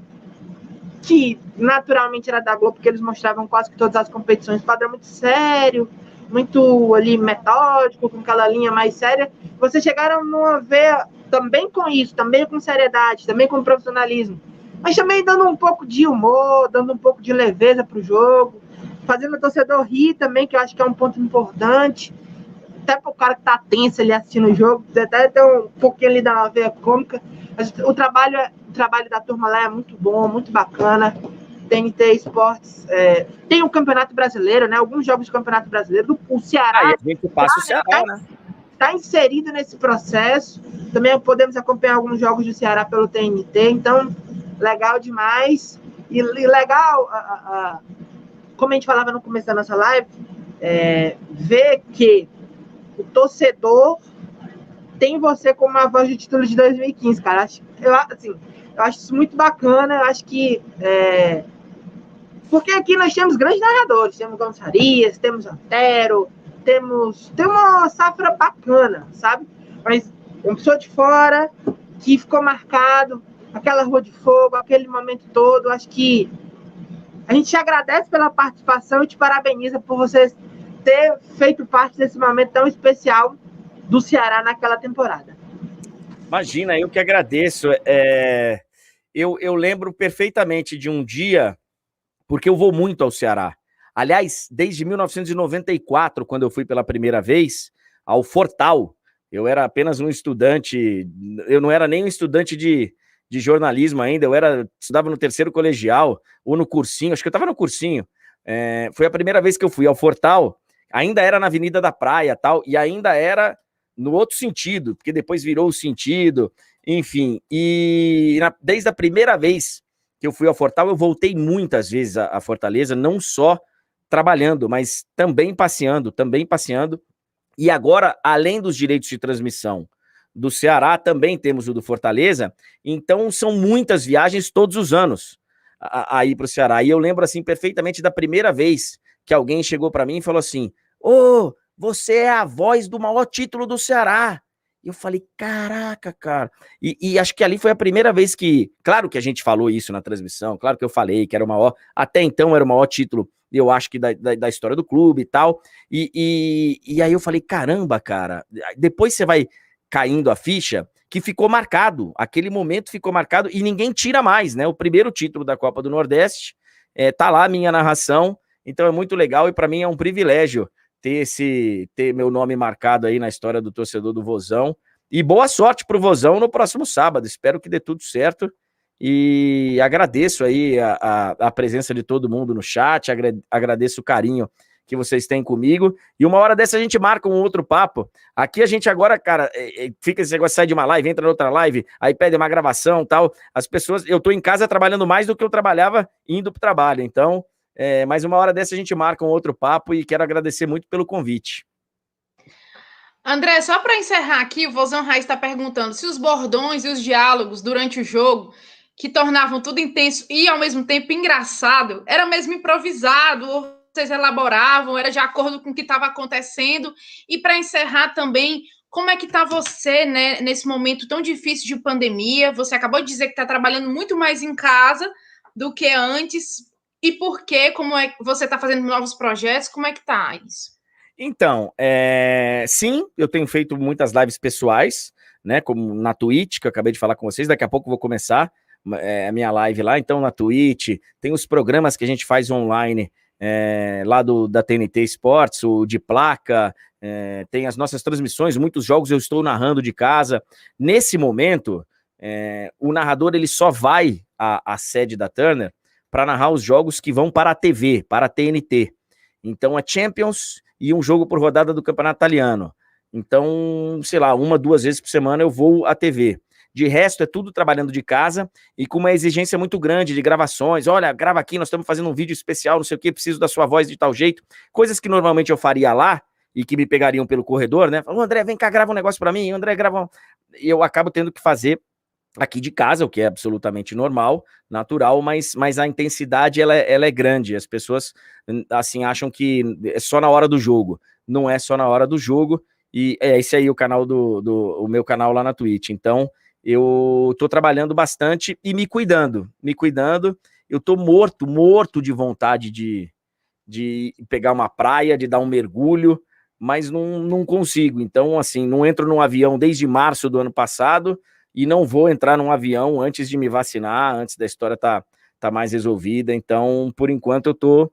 que naturalmente era da Globo, porque eles mostravam quase que todas as competições, padrão muito sério, muito ali metódico, com aquela linha mais séria. Vocês chegaram a ver também com isso, também com seriedade, também com profissionalismo, mas também dando um pouco de humor, dando um pouco de leveza para o jogo, fazendo o torcedor rir também, que eu acho que é um ponto importante. Até para o cara que tá tenso ali assistindo o jogo, até tem um pouquinho ali da veia cômica. Mas o trabalho da turma lá é muito bom, muito bacana. TNT Esportes tem um Campeonato Brasileiro, né? Alguns jogos do Campeonato Brasileiro. O Ceará. Aí a gente passa o Ceará, né? Está inserido nesse processo. Também podemos acompanhar alguns jogos do Ceará pelo TNT. Então, legal demais. E legal, como a gente falava no começo da nossa live, ver que o torcedor tem você como uma voz de título de 2015, cara. Eu acho isso muito bacana. Eu acho que porque aqui nós temos grandes narradores, temos Gomes Farias, temos Antero, tem uma safra bacana, sabe? Mas uma pessoa de fora que ficou marcado, aquela Rua de Fogo, aquele momento todo, acho que a gente te agradece pela participação e te parabeniza por você ter feito parte desse momento tão especial do Ceará naquela temporada. Imagina, eu que agradeço. Eu lembro perfeitamente de um dia, porque eu vou muito ao Ceará. Aliás, desde 1994, quando eu fui pela primeira vez ao Fortal, eu era apenas um estudante, eu não era nem um estudante de jornalismo ainda, estudava no terceiro colegial, ou no cursinho, acho que eu estava no cursinho. Foi a primeira vez que eu fui ao Fortal, ainda era na Avenida da Praia, tal, e ainda era no outro sentido, porque depois virou o sentido, enfim. E desde a primeira vez que eu fui ao Fortal, eu voltei muitas vezes a Fortaleza, não só trabalhando, mas também passeando. E agora, além dos direitos de transmissão do Ceará, também temos o do Fortaleza, então são muitas viagens todos os anos a ir para o Ceará. E eu lembro assim perfeitamente da primeira vez que alguém chegou para mim e falou assim: você é a voz do maior título do Ceará. E eu falei, caraca, cara. E acho que ali foi a primeira vez que, claro que a gente falou isso na transmissão, claro que eu falei que era o maior, até então era o maior título, eu acho que da história do clube e tal. E aí eu falei, caramba, cara. Depois você vai caindo a ficha, que ficou marcado, aquele momento ficou marcado e ninguém tira mais, né? O primeiro título da Copa do Nordeste, tá lá a minha narração, então é muito legal e para mim é um privilégio ter meu nome marcado aí na história do torcedor do Vozão. E boa sorte pro Vozão no próximo sábado, espero que dê tudo certo e agradeço aí a presença de todo mundo no chat, agradeço o carinho que vocês têm comigo, e uma hora dessa a gente marca um outro papo. Aqui a gente agora, cara, fica esse negócio, sai de uma live, entra na outra live, aí pede uma gravação e tal, as pessoas, eu tô em casa trabalhando mais do que eu trabalhava indo pro trabalho, então, mas uma hora dessa a gente marca um outro papo e quero agradecer muito pelo convite. André, só para encerrar aqui, o Vozão Raiz está perguntando se os bordões e os diálogos durante o jogo, que tornavam tudo intenso e ao mesmo tempo engraçado, era mesmo improvisado, ou vocês elaboravam, era de acordo com o que estava acontecendo. E para encerrar também, como é que está você, né, nesse momento tão difícil de pandemia? Você acabou de dizer que está trabalhando muito mais em casa do que antes. E por quê? Como é que você está fazendo novos projetos? Como é que está isso? Então, sim, eu tenho feito muitas lives pessoais, né, como na Twitch, que eu acabei de falar com vocês, daqui a pouco eu vou começar a minha live lá, então na Twitch, tem os programas que a gente faz online, lá da TNT Esportes, o de placa, tem as nossas transmissões, muitos jogos eu estou narrando de casa. Nesse momento, o narrador ele só vai à sede da Turner para narrar os jogos que vão para a TV, para a TNT. Então é Champions e um jogo por rodada do Campeonato Italiano. Então, sei lá, 1, 2 vezes por semana eu vou à TV. De resto, é tudo trabalhando de casa e com uma exigência muito grande de gravações. Olha, grava aqui, nós estamos fazendo um vídeo especial, não sei o quê, preciso da sua voz de tal jeito. Coisas que normalmente eu faria lá e que me pegariam pelo corredor, né? Falou, André, vem cá, grava um negócio para mim. André, grava E eu acabo tendo que fazer aqui de casa, o que é absolutamente normal, natural, mas a intensidade ela é grande. As pessoas assim acham que é só na hora do jogo. Não é só na hora do jogo. E é esse aí o canal o meu canal lá na Twitch. Então, eu tô trabalhando bastante e me cuidando. Eu tô morto de vontade de pegar uma praia, de dar um mergulho, mas não consigo. Então, assim, não entro num avião desde março do ano passado e não vou entrar num avião antes de me vacinar, antes da história tá mais resolvida. Então, por enquanto, eu tô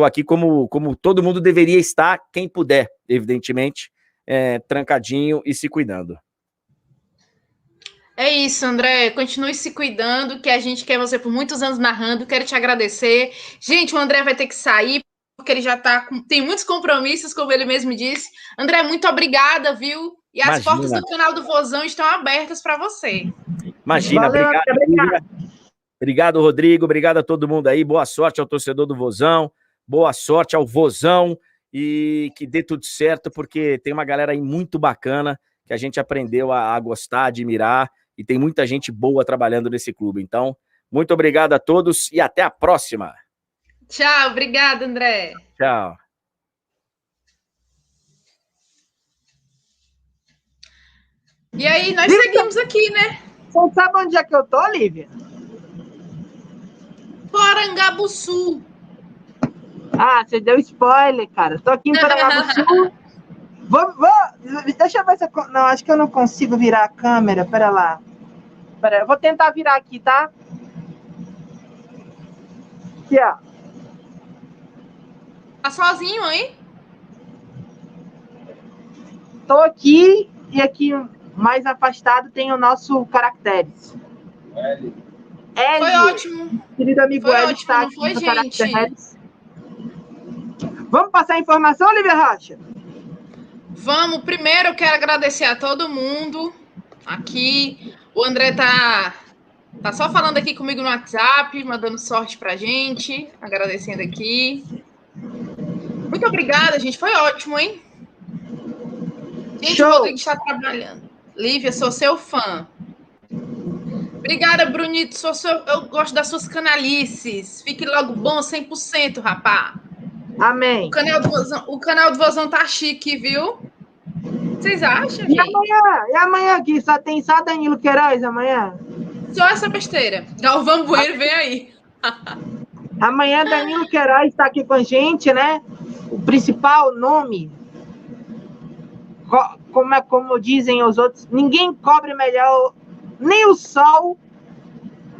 aqui como todo mundo deveria estar, quem puder, evidentemente, trancadinho e se cuidando. É isso, André. Continue se cuidando, que a gente quer você por muitos anos narrando. Quero te agradecer. Gente, o André vai ter que sair, porque ele já tem muitos compromissos, como ele mesmo disse. André, muito obrigada, viu? E as portas do canal do Vozão estão abertas para você. Imagina, valeu, obrigado. Obrigado, Rodrigo. Obrigado a todo mundo aí. Boa sorte ao torcedor do Vozão. Boa sorte ao Vozão. E que dê tudo certo, porque tem uma galera aí muito bacana que a gente aprendeu a gostar, admirar. E tem muita gente boa trabalhando nesse clube. Então, muito obrigado a todos e até a próxima. Tchau, obrigada, André. Tchau. E aí, nós seguimos aqui, né? Você sabe onde é que eu tô, Lívia? Porangabuçu. Ah, você deu spoiler, cara. Tô aqui em Porangabuçu. Deixa eu ver se eu... Não, acho que eu não consigo virar a câmera. Pera lá. Eu vou tentar virar aqui, tá? Aqui, ó. Tá sozinho aí? Tô aqui e aqui mais afastado tem o nosso Caracteres. L. Foi ótimo. Querido amigo L está aqui no Caracteres. Vamos passar a informação, Lívia Rocha? Vamos. Primeiro eu quero agradecer a todo mundo aqui. O André tá só falando aqui comigo no WhatsApp, mandando sorte pra gente. Agradecendo aqui. Muito obrigada, gente. Foi ótimo, hein? Gente, o Rodrigo está trabalhando. Lívia, sou seu fã. Obrigada, Brunito. Eu gosto das suas canalices. Fique logo bom, 100%, rapá. Amém. O canal do Vozão tá chique, viu? Vocês acham, gente? E amanhã aqui? Só Danilo Queiroz amanhã? Só essa besteira. Galvão Bueno, vem aí. Amanhã Danilo Queiroz está aqui com a gente, né? O principal nome, como dizem os outros, ninguém cobre melhor, nem o sol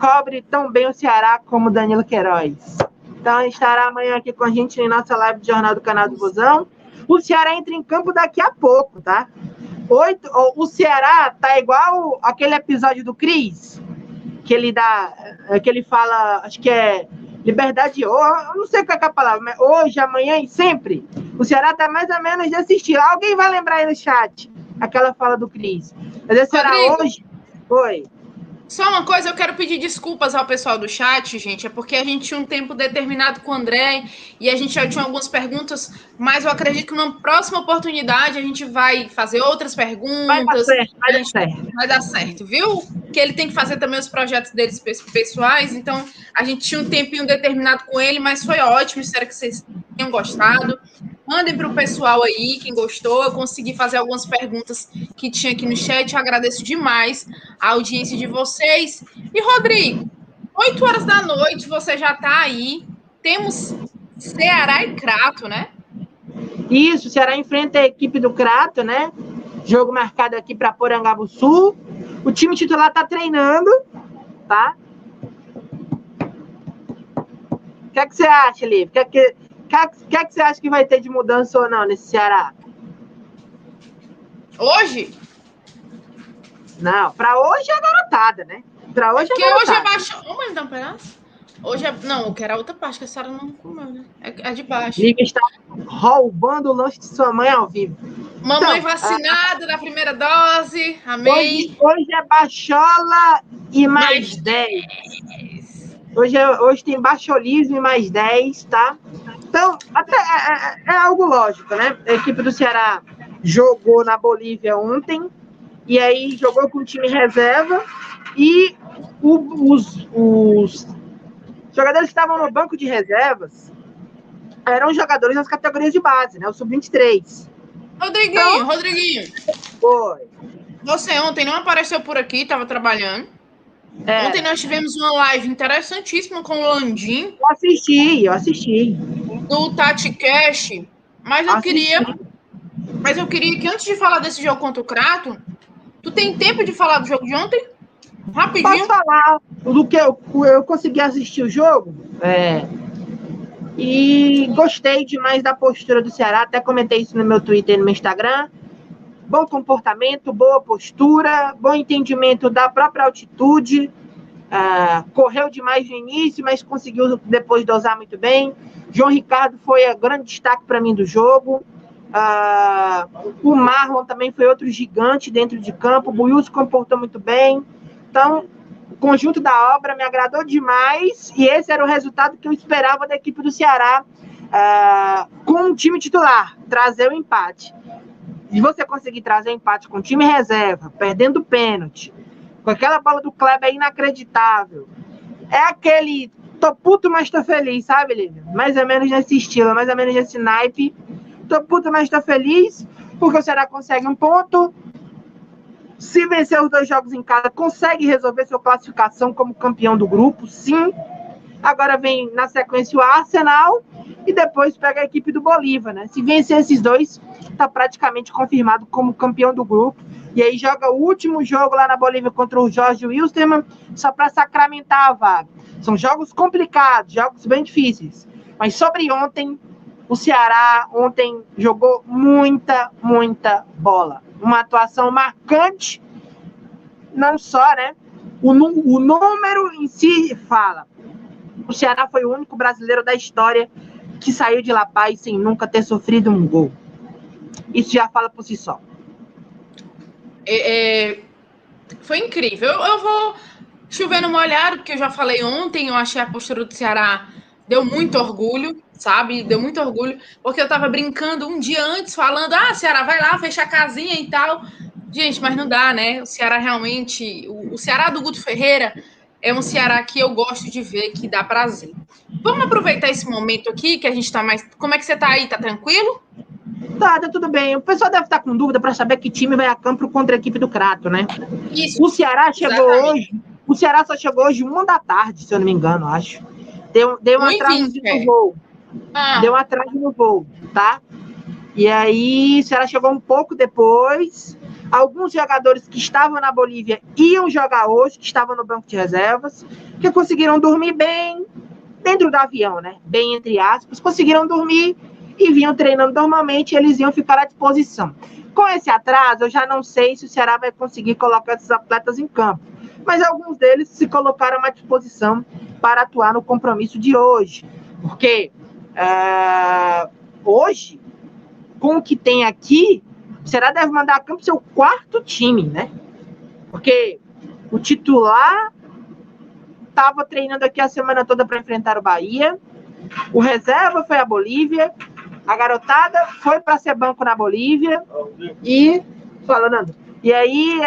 cobre tão bem o Ceará como Danilo Queiroz. Então, estará amanhã aqui com a gente em nossa live de Jornal do Canal do Vozão. O Ceará entra em campo daqui a pouco, tá? O Ceará tá igual aquele episódio do Cris, que ele fala, acho que é liberdade, eu não sei qual é a palavra, mas hoje, amanhã e sempre. O Ceará tá mais ou menos desse estilo. Alguém vai lembrar aí no chat aquela fala do Cris. Mas esse Ceará hoje... Oi. Só uma coisa, eu quero pedir desculpas ao pessoal do chat, gente, é porque a gente tinha um tempo determinado com o André e a gente já tinha algumas perguntas, mas eu acredito que numa próxima oportunidade a gente vai fazer outras perguntas. Vai dar certo, viu? Que ele tem que fazer também os projetos deles pessoais, então a gente tinha um tempinho determinado com ele, mas foi ótimo, espero que vocês tenham gostado. Mandem para o pessoal aí, quem gostou. Eu consegui fazer algumas perguntas que tinha aqui no chat. Eu agradeço demais a audiência de vocês. E, Rodrigo, 8 horas da noite, você já está aí. Temos Ceará e Crato, né? Isso, o Ceará enfrenta a equipe do Crato, né? Jogo marcado aqui para Porangabuçu. O time titular está treinando, tá? O que é que você acha, Lívia? O que é que você acha que vai ter de mudança ou não nesse Ceará? Hoje? Não, para hoje é a garotada, né? Para hoje porque hoje é baixo. Vamos dar um pedaço? Hoje é... Não, eu quero a outra parte, que a Sara não comeu, né? É de baixo. Lívia está roubando o lanche de sua mãe ao vivo. Mamãe vacinada na primeira dose. Amém. Hoje é Bachola e mais 10. Hoje tem bacholismo e mais 10, tá? Então, até é algo lógico, né? A equipe do Ceará jogou na Bolívia ontem, e aí jogou com o time reserva, e os jogadores que estavam no banco de reservas eram jogadores das categorias de base, né? O Sub-23. Rodriguinho. Oi. Você ontem não apareceu por aqui, estava trabalhando. Ontem nós tivemos uma live interessantíssima com o Landim. Eu assisti. Do Tati Cash. Mas eu queria que antes de falar desse jogo contra o Crato, tu tem tempo de falar do jogo de ontem? Rapidinho. Posso falar do que eu consegui assistir o jogo? E gostei demais da postura do Ceará, até comentei isso no meu Twitter e no meu Instagram. Bom comportamento, boa postura, bom entendimento da própria altitude. Correu demais no início, mas conseguiu depois dosar muito bem. João Ricardo foi o grande destaque para mim do jogo. O Marlon também foi outro gigante dentro de campo. O Buiú se comportou muito bem. Então, o conjunto da obra me agradou demais, e esse era o resultado que eu esperava da equipe do Ceará com o time titular, trazer o empate. E você conseguir trazer o empate com o time reserva, perdendo o pênalti, com aquela bola do Kleber inacreditável, é aquele tô puto, mas tô feliz, sabe, Lívia? Mais ou menos nesse estilo, mais ou menos nesse naipe. Tô puto, mas tô feliz, porque o Ceará consegue um ponto. Se vencer os 2 jogos em casa, consegue resolver sua classificação como campeão do grupo, sim. Agora vem na sequência o Arsenal e depois pega a equipe do Bolívar, né? Se vencer esses 2, tá praticamente confirmado como campeão do grupo. E aí joga o último jogo lá na Bolívia contra o Jorge Wilstermann, só para sacramentar a vaga. São jogos complicados, jogos bem difíceis. Mas sobre ontem, o Ceará ontem jogou muita bola. Uma atuação marcante, não só, né? O número em si fala. O Ceará foi o único brasileiro da história que saiu de La Paz sem nunca ter sofrido um gol. Isso já fala por si só. Foi incrível. Eu vou chover no molhado, porque eu já falei ontem, eu achei a postura do Ceará deu muito orgulho, sabe? Deu muito orgulho, porque eu tava brincando um dia antes, falando, Ceará, vai lá, fecha a casinha e tal. Gente, mas não dá, né? O Ceará realmente... O Ceará do Guto Ferreira é um Ceará que eu gosto de ver, que dá prazer. Vamos aproveitar esse momento aqui, que a gente tá mais... Como é que você tá aí? Tá tranquilo? Tá tudo bem. O pessoal deve estar com dúvida para saber que time vai a campo contra a equipe do Crato, né? Isso. O Ceará chegou hoje... O Ceará só chegou hoje 1h, se eu não me engano, acho. Deu um atraso no voo. Deu um atraso no voo, tá? E aí, o Ceará chegou um pouco depois. Alguns jogadores que estavam na Bolívia iam jogar hoje, que estavam no banco de reservas, que conseguiram dormir bem dentro do avião, né? Bem entre aspas, conseguiram dormir e vinham treinando normalmente, eles iam ficar à disposição. Com esse atraso, eu já não sei se o Ceará vai conseguir colocar esses atletas em campo, mas alguns deles se colocaram à disposição para atuar no compromisso de hoje. Porque hoje, com o que tem aqui, o Ceará deve mandar a campo seu 4º time, né? Porque o titular estava treinando aqui a semana toda para enfrentar o Bahia, o reserva foi a Bolívia, a garotada foi para ser banco na Bolívia e... Fala, Nando. E aí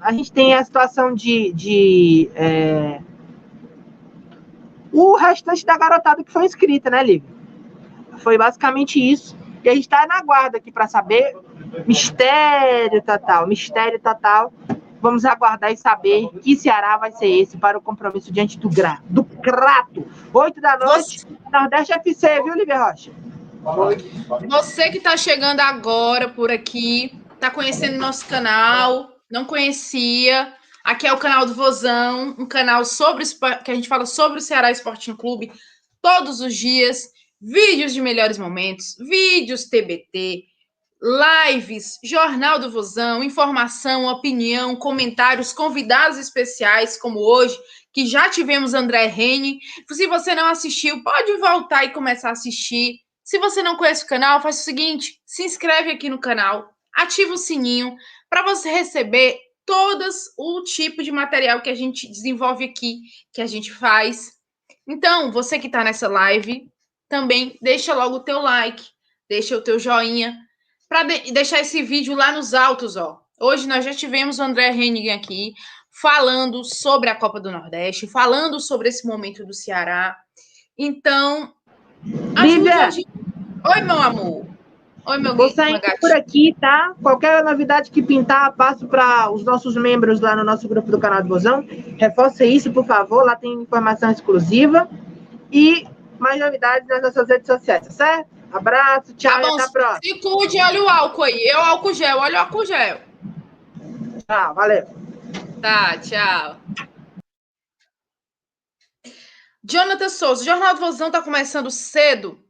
a gente tem a situação o restante da garotada que foi inscrita, né, Lívia? Foi basicamente isso. E a gente está na guarda aqui para saber. Mistério total. Vamos aguardar e saber que Ceará vai ser esse para o compromisso diante do Crato. 8 da noite, Nordeste FC, viu, Lívia Rocha? Você que está chegando agora por aqui, está conhecendo nosso canal, não conhecia. Aqui é o canal do Vozão, um canal que a gente fala sobre o Ceará Sporting Clube todos os dias. Vídeos de melhores momentos, vídeos TBT, lives, Jornal do Vozão, informação, opinião, comentários, convidados especiais, como hoje, que já tivemos André Rene. Se você não assistiu, pode voltar e começar a assistir. Se você não conhece o canal, faz o seguinte, se inscreve aqui no canal, ativa o sininho para você receber todos o tipo de material que a gente desenvolve aqui, que a gente faz. Então, você que está nessa live, também deixa logo o teu like, deixa o teu joinha, para deixar esse vídeo lá nos altos, ó. Hoje nós já tivemos o André Henning aqui, falando sobre a Copa do Nordeste, falando sobre esse momento do Ceará. Então, ajude a gente. Oi, meu amor. Oi, meu Vou saindo por aqui, tá? Qualquer novidade que pintar, passo para os nossos membros lá no nosso grupo do canal do Vozão. Reforça isso, por favor. Lá tem informação exclusiva. E mais novidades nas nossas redes sociais, tá certo? Abraço, tchau, e até a próxima. Se cuide, olha o álcool aí. Eu álcool gel, olha o álcool gel. Tchau, valeu. Tá, tchau. Jonathan Souza, o Jornal do Vozão tá começando cedo.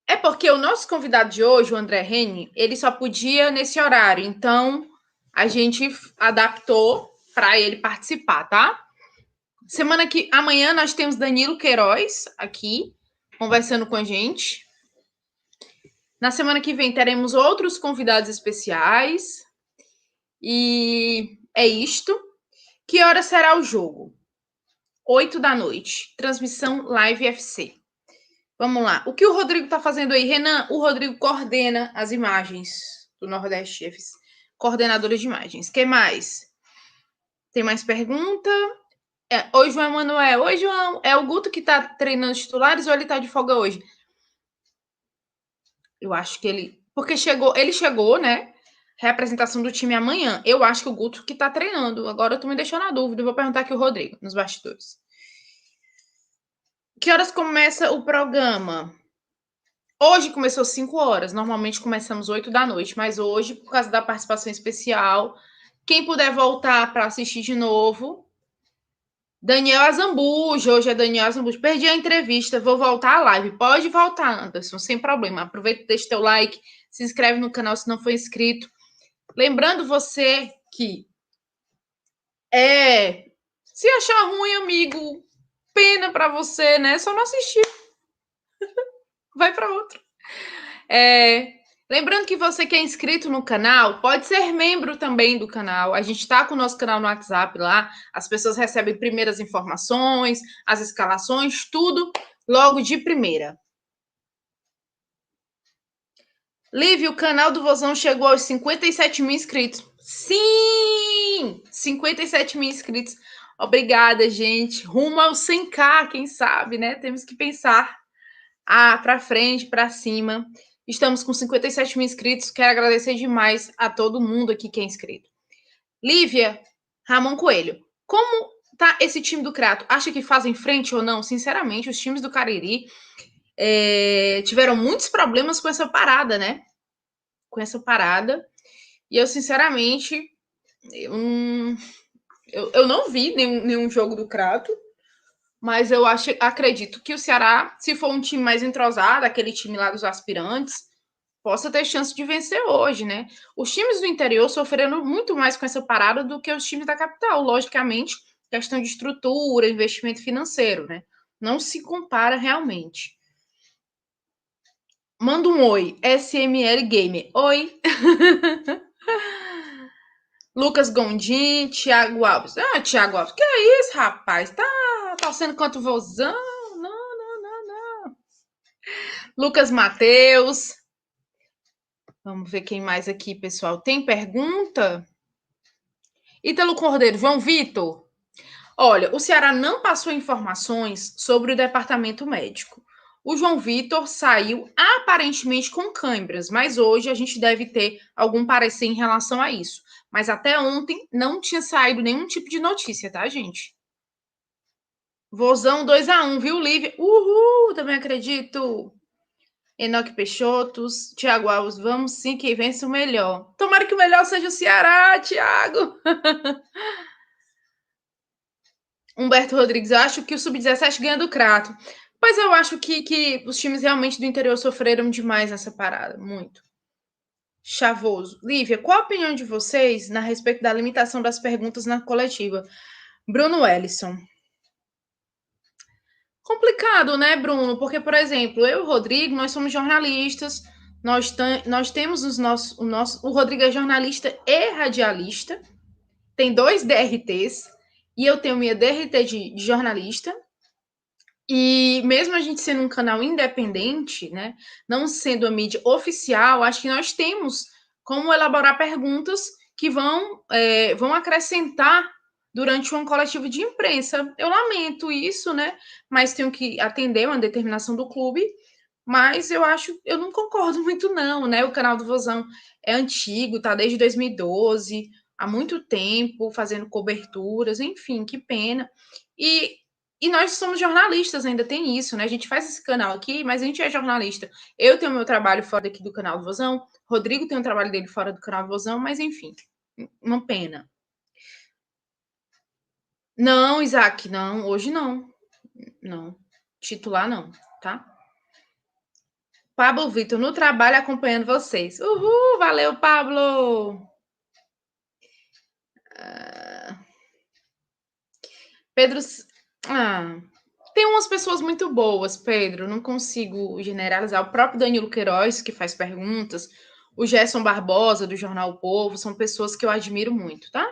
É porque o nosso convidado de hoje, o André Henning, ele só podia nesse horário. Então, a gente adaptou para ele participar, tá? Amanhã nós temos Danilo Queiroz aqui, conversando com a gente. Na semana que vem teremos outros convidados especiais. E é isto. Que hora será o jogo? 8 da noite. Transmissão Live FC. Vamos lá. O que o Rodrigo está fazendo aí? Renan, o Rodrigo coordena as imagens do Nordeste FC. Coordenadores de imagens. O que mais? Tem mais pergunta? Oi, João Emanuel. Oi, João. É o Guto que está treinando os titulares ou ele está de folga hoje? Eu acho que ele... Porque ele chegou, né? Representação do time amanhã. Eu acho que o Guto que está treinando. Agora eu tô me deixando na dúvida. Eu vou perguntar aqui o Rodrigo, nos bastidores. Que horas começa o programa? Hoje começou 5 horas. Normalmente começamos 8 da noite. Mas hoje, por causa da participação especial, quem puder voltar para assistir de novo... Daniel Azambuja. Hoje é Daniel Azambuja. Perdi a entrevista. Vou voltar à live. Pode voltar, Anderson. Sem problema. Aproveita e deixa teu like. Se inscreve no canal se não for inscrito. Lembrando você que se achar ruim, amigo, pena para você, né? Só não assistir. Vai para outro. Lembrando que você que é inscrito no canal, pode ser membro também do canal. A gente está com o nosso canal no WhatsApp lá. As pessoas recebem primeiras informações, as escalações, tudo logo de primeira. Lívia, o canal do Vozão chegou aos 57 mil inscritos. Sim! 57 mil inscritos. Obrigada, gente. Rumo aos 100k, quem sabe, né? Temos que pensar para frente, para cima. Estamos com 57 mil inscritos. Quero agradecer demais a todo mundo aqui que é inscrito. Lívia, Ramon Coelho, como tá esse time do Crato? Acha que fazem frente ou não? Sinceramente, os times do Cariri tiveram muitos problemas com essa parada, né? Com essa parada. E eu, sinceramente, eu não vi nenhum jogo do Crato, mas eu acredito que o Ceará, se for um time mais entrosado, aquele time lá dos aspirantes, possa ter chance de vencer hoje, né? Os times do interior sofreram muito mais com essa parada do que os times da capital, logicamente, questão de estrutura, investimento financeiro, né? Não se compara realmente. Manda um oi, SML Gamer. Oi. Lucas Gondim, Thiago Alves. Thiago Alves, que é isso, rapaz? Tá torcendo contra o Vozão? Não. Lucas Mateus. Vamos ver quem mais aqui, pessoal. Tem pergunta? Ítalo Cordeiro, João Vitor. Olha, o Ceará não passou informações sobre o departamento médico. O João Vitor saiu aparentemente com câimbras, mas hoje a gente deve ter algum parecer em relação a isso. Mas até ontem não tinha saído nenhum tipo de notícia, tá, gente? Vozão 2-1, viu, Lívia? Uhul, também acredito. Enoque Peixotos, Thiago Alves, vamos sim, quem vence o melhor. Tomara que o melhor seja o Ceará, Thiago. Humberto Rodrigues, eu acho que o Sub-17 ganha do Crato. Pois eu acho que os times realmente do interior sofreram demais nessa parada, muito. Chavoso. Lívia, qual a opinião de vocês a respeito da limitação das perguntas na coletiva? Bruno Ellison. Complicado, né, Bruno? Porque, por exemplo, eu e o Rodrigo, nós somos jornalistas, Nós temos o Rodrigo é jornalista e radialista, tem 2 DRTs, e eu tenho minha DRT de jornalista. E mesmo a gente sendo um canal independente, né, não sendo a mídia oficial, acho que nós temos como elaborar perguntas que vão acrescentar durante um coletivo de imprensa. Eu lamento isso, né, mas tenho que atender uma determinação do clube. Mas eu não concordo muito não, né? O canal do Vozão é antigo, tá desde 2012, há muito tempo fazendo coberturas, enfim, que pena. E nós somos jornalistas, ainda tem isso, né? A gente faz esse canal aqui, mas a gente é jornalista. Eu tenho meu trabalho fora daqui do canal do Vozão, Rodrigo tem o trabalho dele fora do canal do Vozão, mas enfim, uma pena. Não, Isaac, não, hoje não. Não, titular não, tá? Pablo Vitor, no trabalho acompanhando vocês. Uhul, valeu, Pablo! Pedro... tem umas pessoas muito boas, Pedro, não consigo generalizar. O próprio Danilo Queiroz, que faz perguntas, o Gerson Barbosa, do Jornal O Povo, são pessoas que eu admiro muito, tá?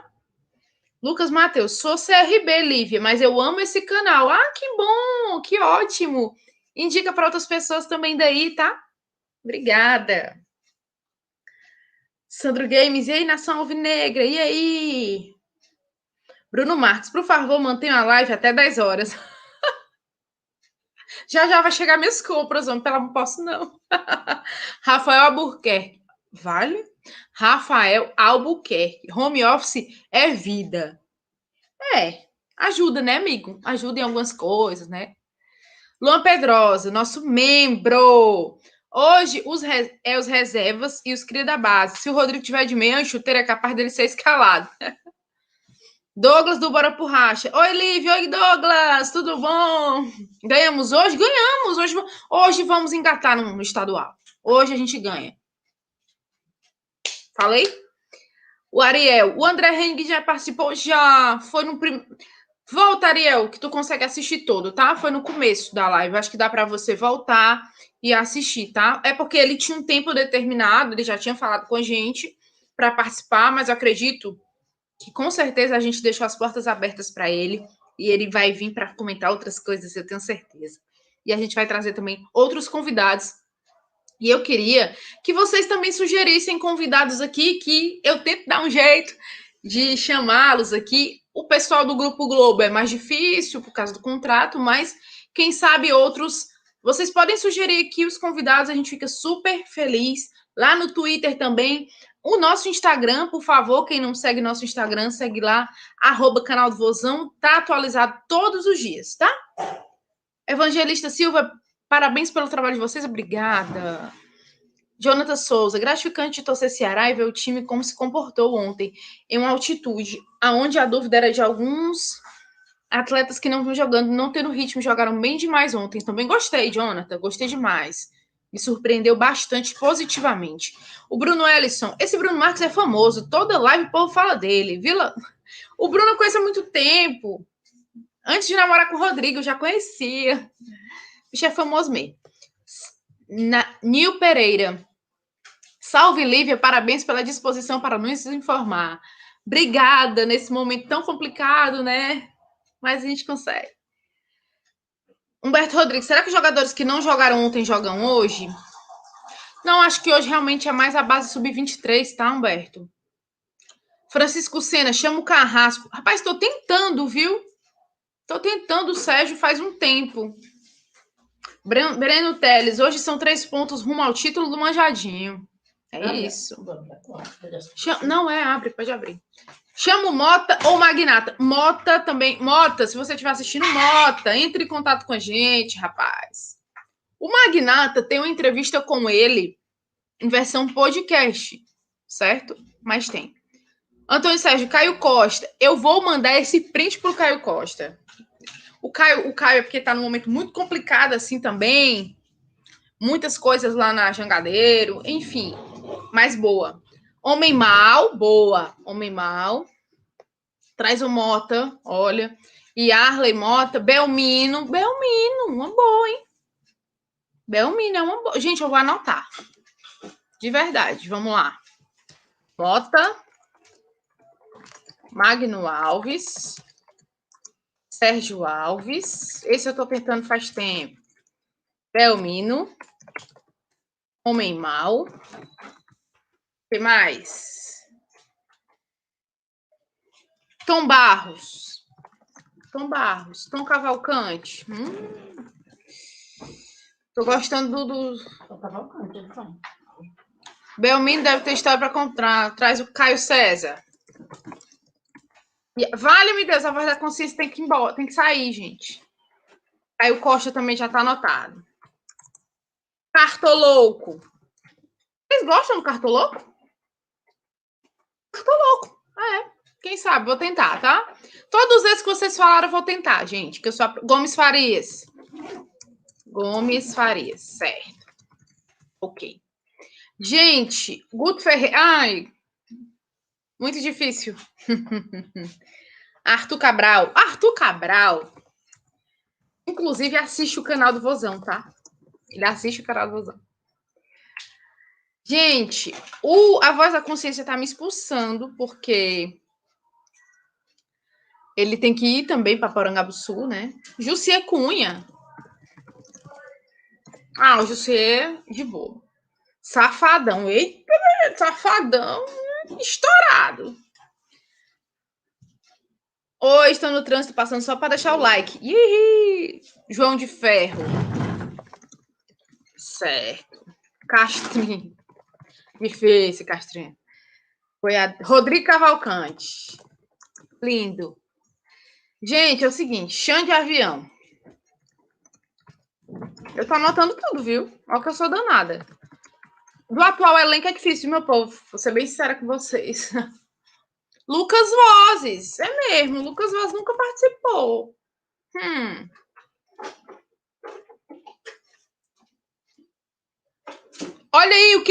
Lucas Matheus, sou CRB, Lívia, mas eu amo esse canal. Ah, que bom, que ótimo! Indica para outras pessoas também daí, tá? Obrigada. Sandro Games, e aí, Nação Alvinegra, e aí? Bruno Marques, por favor, mantenha a live até 10 horas. Já vai chegar minhas compras, homem, pela não posso não. Rafael Albuquerque, vale? Rafael Albuquerque, home office é vida. Ajuda, né, amigo? Ajuda em algumas coisas, né? Luan Pedrosa, nosso membro. Hoje, os reservas e os cria da base. Se o Rodrigo tiver de meia, a chuteira é capaz dele ser escalado. Douglas do Bora por Racha. Oi, Lívia. Oi, Douglas. Tudo bom? Ganhamos hoje? Ganhamos. Hoje vamos engatar no estadual. Hoje a gente ganha. Falei? O Ariel. O André Henrique já participou? Já. Foi no primeiro... Volta, Ariel, que tu consegue assistir todo, tá? Foi no começo da live. Acho que dá para você voltar e assistir, tá? É porque ele tinha um tempo determinado, ele já tinha falado com a gente para participar, mas eu acredito que com certeza a gente deixou as portas abertas para ele e ele vai vir para comentar outras coisas, eu tenho certeza. E a gente vai trazer também outros convidados. E eu queria que vocês também sugerissem convidados aqui, que eu tento dar um jeito de chamá-los aqui. O pessoal do Grupo Globo é mais difícil por causa do contrato, mas quem sabe outros. Vocês podem sugerir aqui os convidados, a gente fica super feliz. Lá no Twitter também. O nosso Instagram, por favor, quem não segue nosso Instagram, segue lá, @canal do Vozão, tá atualizado todos os dias, tá? Evangelista Silva, parabéns pelo trabalho de vocês, obrigada. Jonathan Souza, gratificante torcer Ceará e ver o time como se comportou ontem, em uma altitude, aonde a dúvida era de alguns atletas que não estão jogando, não tendo ritmo, jogaram bem demais ontem. Também gostei, Jonathan, gostei demais. Me surpreendeu bastante positivamente. O Bruno Ellison, esse Bruno Marques é famoso, toda live o povo fala dele. Vila... O Bruno eu conheço há muito tempo. Antes de namorar com o Rodrigo, eu já conhecia. O bicho é famoso mesmo. Nil Pereira. Salve, Lívia, parabéns pela disposição para nos informar. Obrigada nesse momento tão complicado, né? Mas a gente consegue. Humberto Rodrigues, será que os jogadores que não jogaram ontem jogam hoje? Não, acho que hoje realmente é mais a base sub-23, tá, Humberto? Francisco Sena, chama o Carrasco. Rapaz, tô tentando, viu? Tô tentando o Sérgio faz um tempo. Breno Teles, hoje são 3 pontos rumo ao título do Manjadinho. É isso. Não, abre, pode abrir. Chama o Mota ou Magnata. Mota também. Mota, se você estiver assistindo, Mota, entre em contato com a gente, rapaz. O Magnata tem uma entrevista com ele em versão podcast, certo? Mas tem. Antônio Sérgio, Caio Costa. Eu vou mandar esse print pro Caio Costa. O Caio é porque tá num momento muito complicado assim também. Muitas coisas lá na Jangadeiro, enfim. Mas boa. Homem Mal, boa. Homem Mal. Traz o Mota, olha. E Arley Mota, Belmino, uma boa, hein? Belmino é uma boa. Gente, eu vou anotar. De verdade, vamos lá. Mota, Magno Alves, Sérgio Alves. Esse eu tô tentando faz tempo. Belmino, Homem Mal. O que mais? Tom Barros. Tom Cavalcante. Tô gostando do... Tom Cavalcante, ele fala. Belmino deve ter história para contar. Traz o Caio César. Vale-me Deus, a voz da consciência tem que ir embora, tem que sair, gente. Caio Costa também já tá anotado. Cartolouco. Vocês gostam do Cartolouco? Cartolouco. Quem sabe? Vou tentar, tá? Todos esses que vocês falaram, eu vou tentar, gente. Que eu sou a... Gomes Farias. Certo. Ok. Gente, Guto Ferreira... Ai, muito difícil. Arthur Cabral. Inclusive, assiste o canal do Vozão, tá? Ele assiste o canal do Vozão. Gente, a voz da consciência tá me expulsando, porque ele tem que ir também para Porangabuçu, né? Jussier Cunha. O Jussier de boa. Safadão. Eita, safadão estourado. Oi, estou no trânsito, passando só para deixar o like. Ih, João de Ferro. Certo. Castrinho. Difícil, Castrinho. Foi a Rodrigo Cavalcante. Lindo. Gente, é o seguinte, chão de avião. Eu tô anotando tudo, viu? Olha que eu sou danada. Do atual elenco é difícil, meu povo. Vou ser bem sincera com vocês. Lucas Vozes. É mesmo, Lucas Vozes nunca participou. Olha aí, o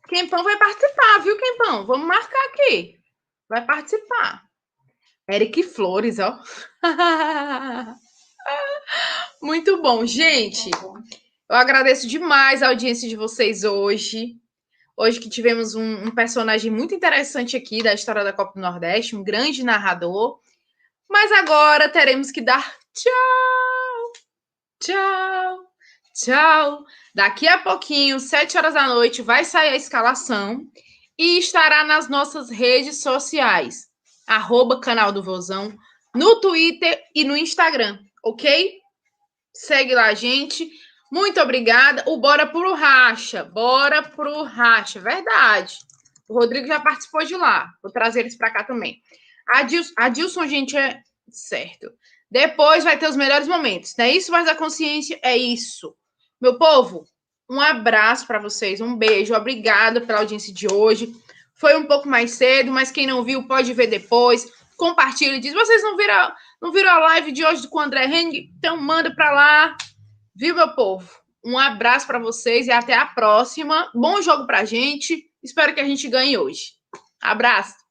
Quempão vai participar, viu, Quempão? Vamos marcar aqui. Vai participar. Eric Flores, ó. Muito bom, gente. Eu agradeço demais a audiência de vocês hoje. Hoje que tivemos um personagem muito interessante aqui da história da Copa do Nordeste, um grande narrador. Mas agora teremos que dar tchau. Daqui a pouquinho, 7 horas da noite, vai sair a escalação e estará nas nossas redes sociais. @canal do Vozão, no Twitter e no Instagram, ok? Segue lá, gente. Muito obrigada. Bora pro Racha. Verdade. O Rodrigo já participou de lá. Vou trazer eles para cá também. Adilson, gente, é certo. Depois vai ter os melhores momentos. Não é isso, Voz da Consciência? É isso. Meu povo, um abraço para vocês. Um beijo. Obrigada pela audiência de hoje. Foi um pouco mais cedo, mas quem não viu pode ver depois. Compartilha e diz, vocês não viram a live de hoje com o André Henning? Então manda para lá. Viu, meu povo? Um abraço para vocês e até a próxima. Bom jogo pra gente. Espero que a gente ganhe hoje. Abraço.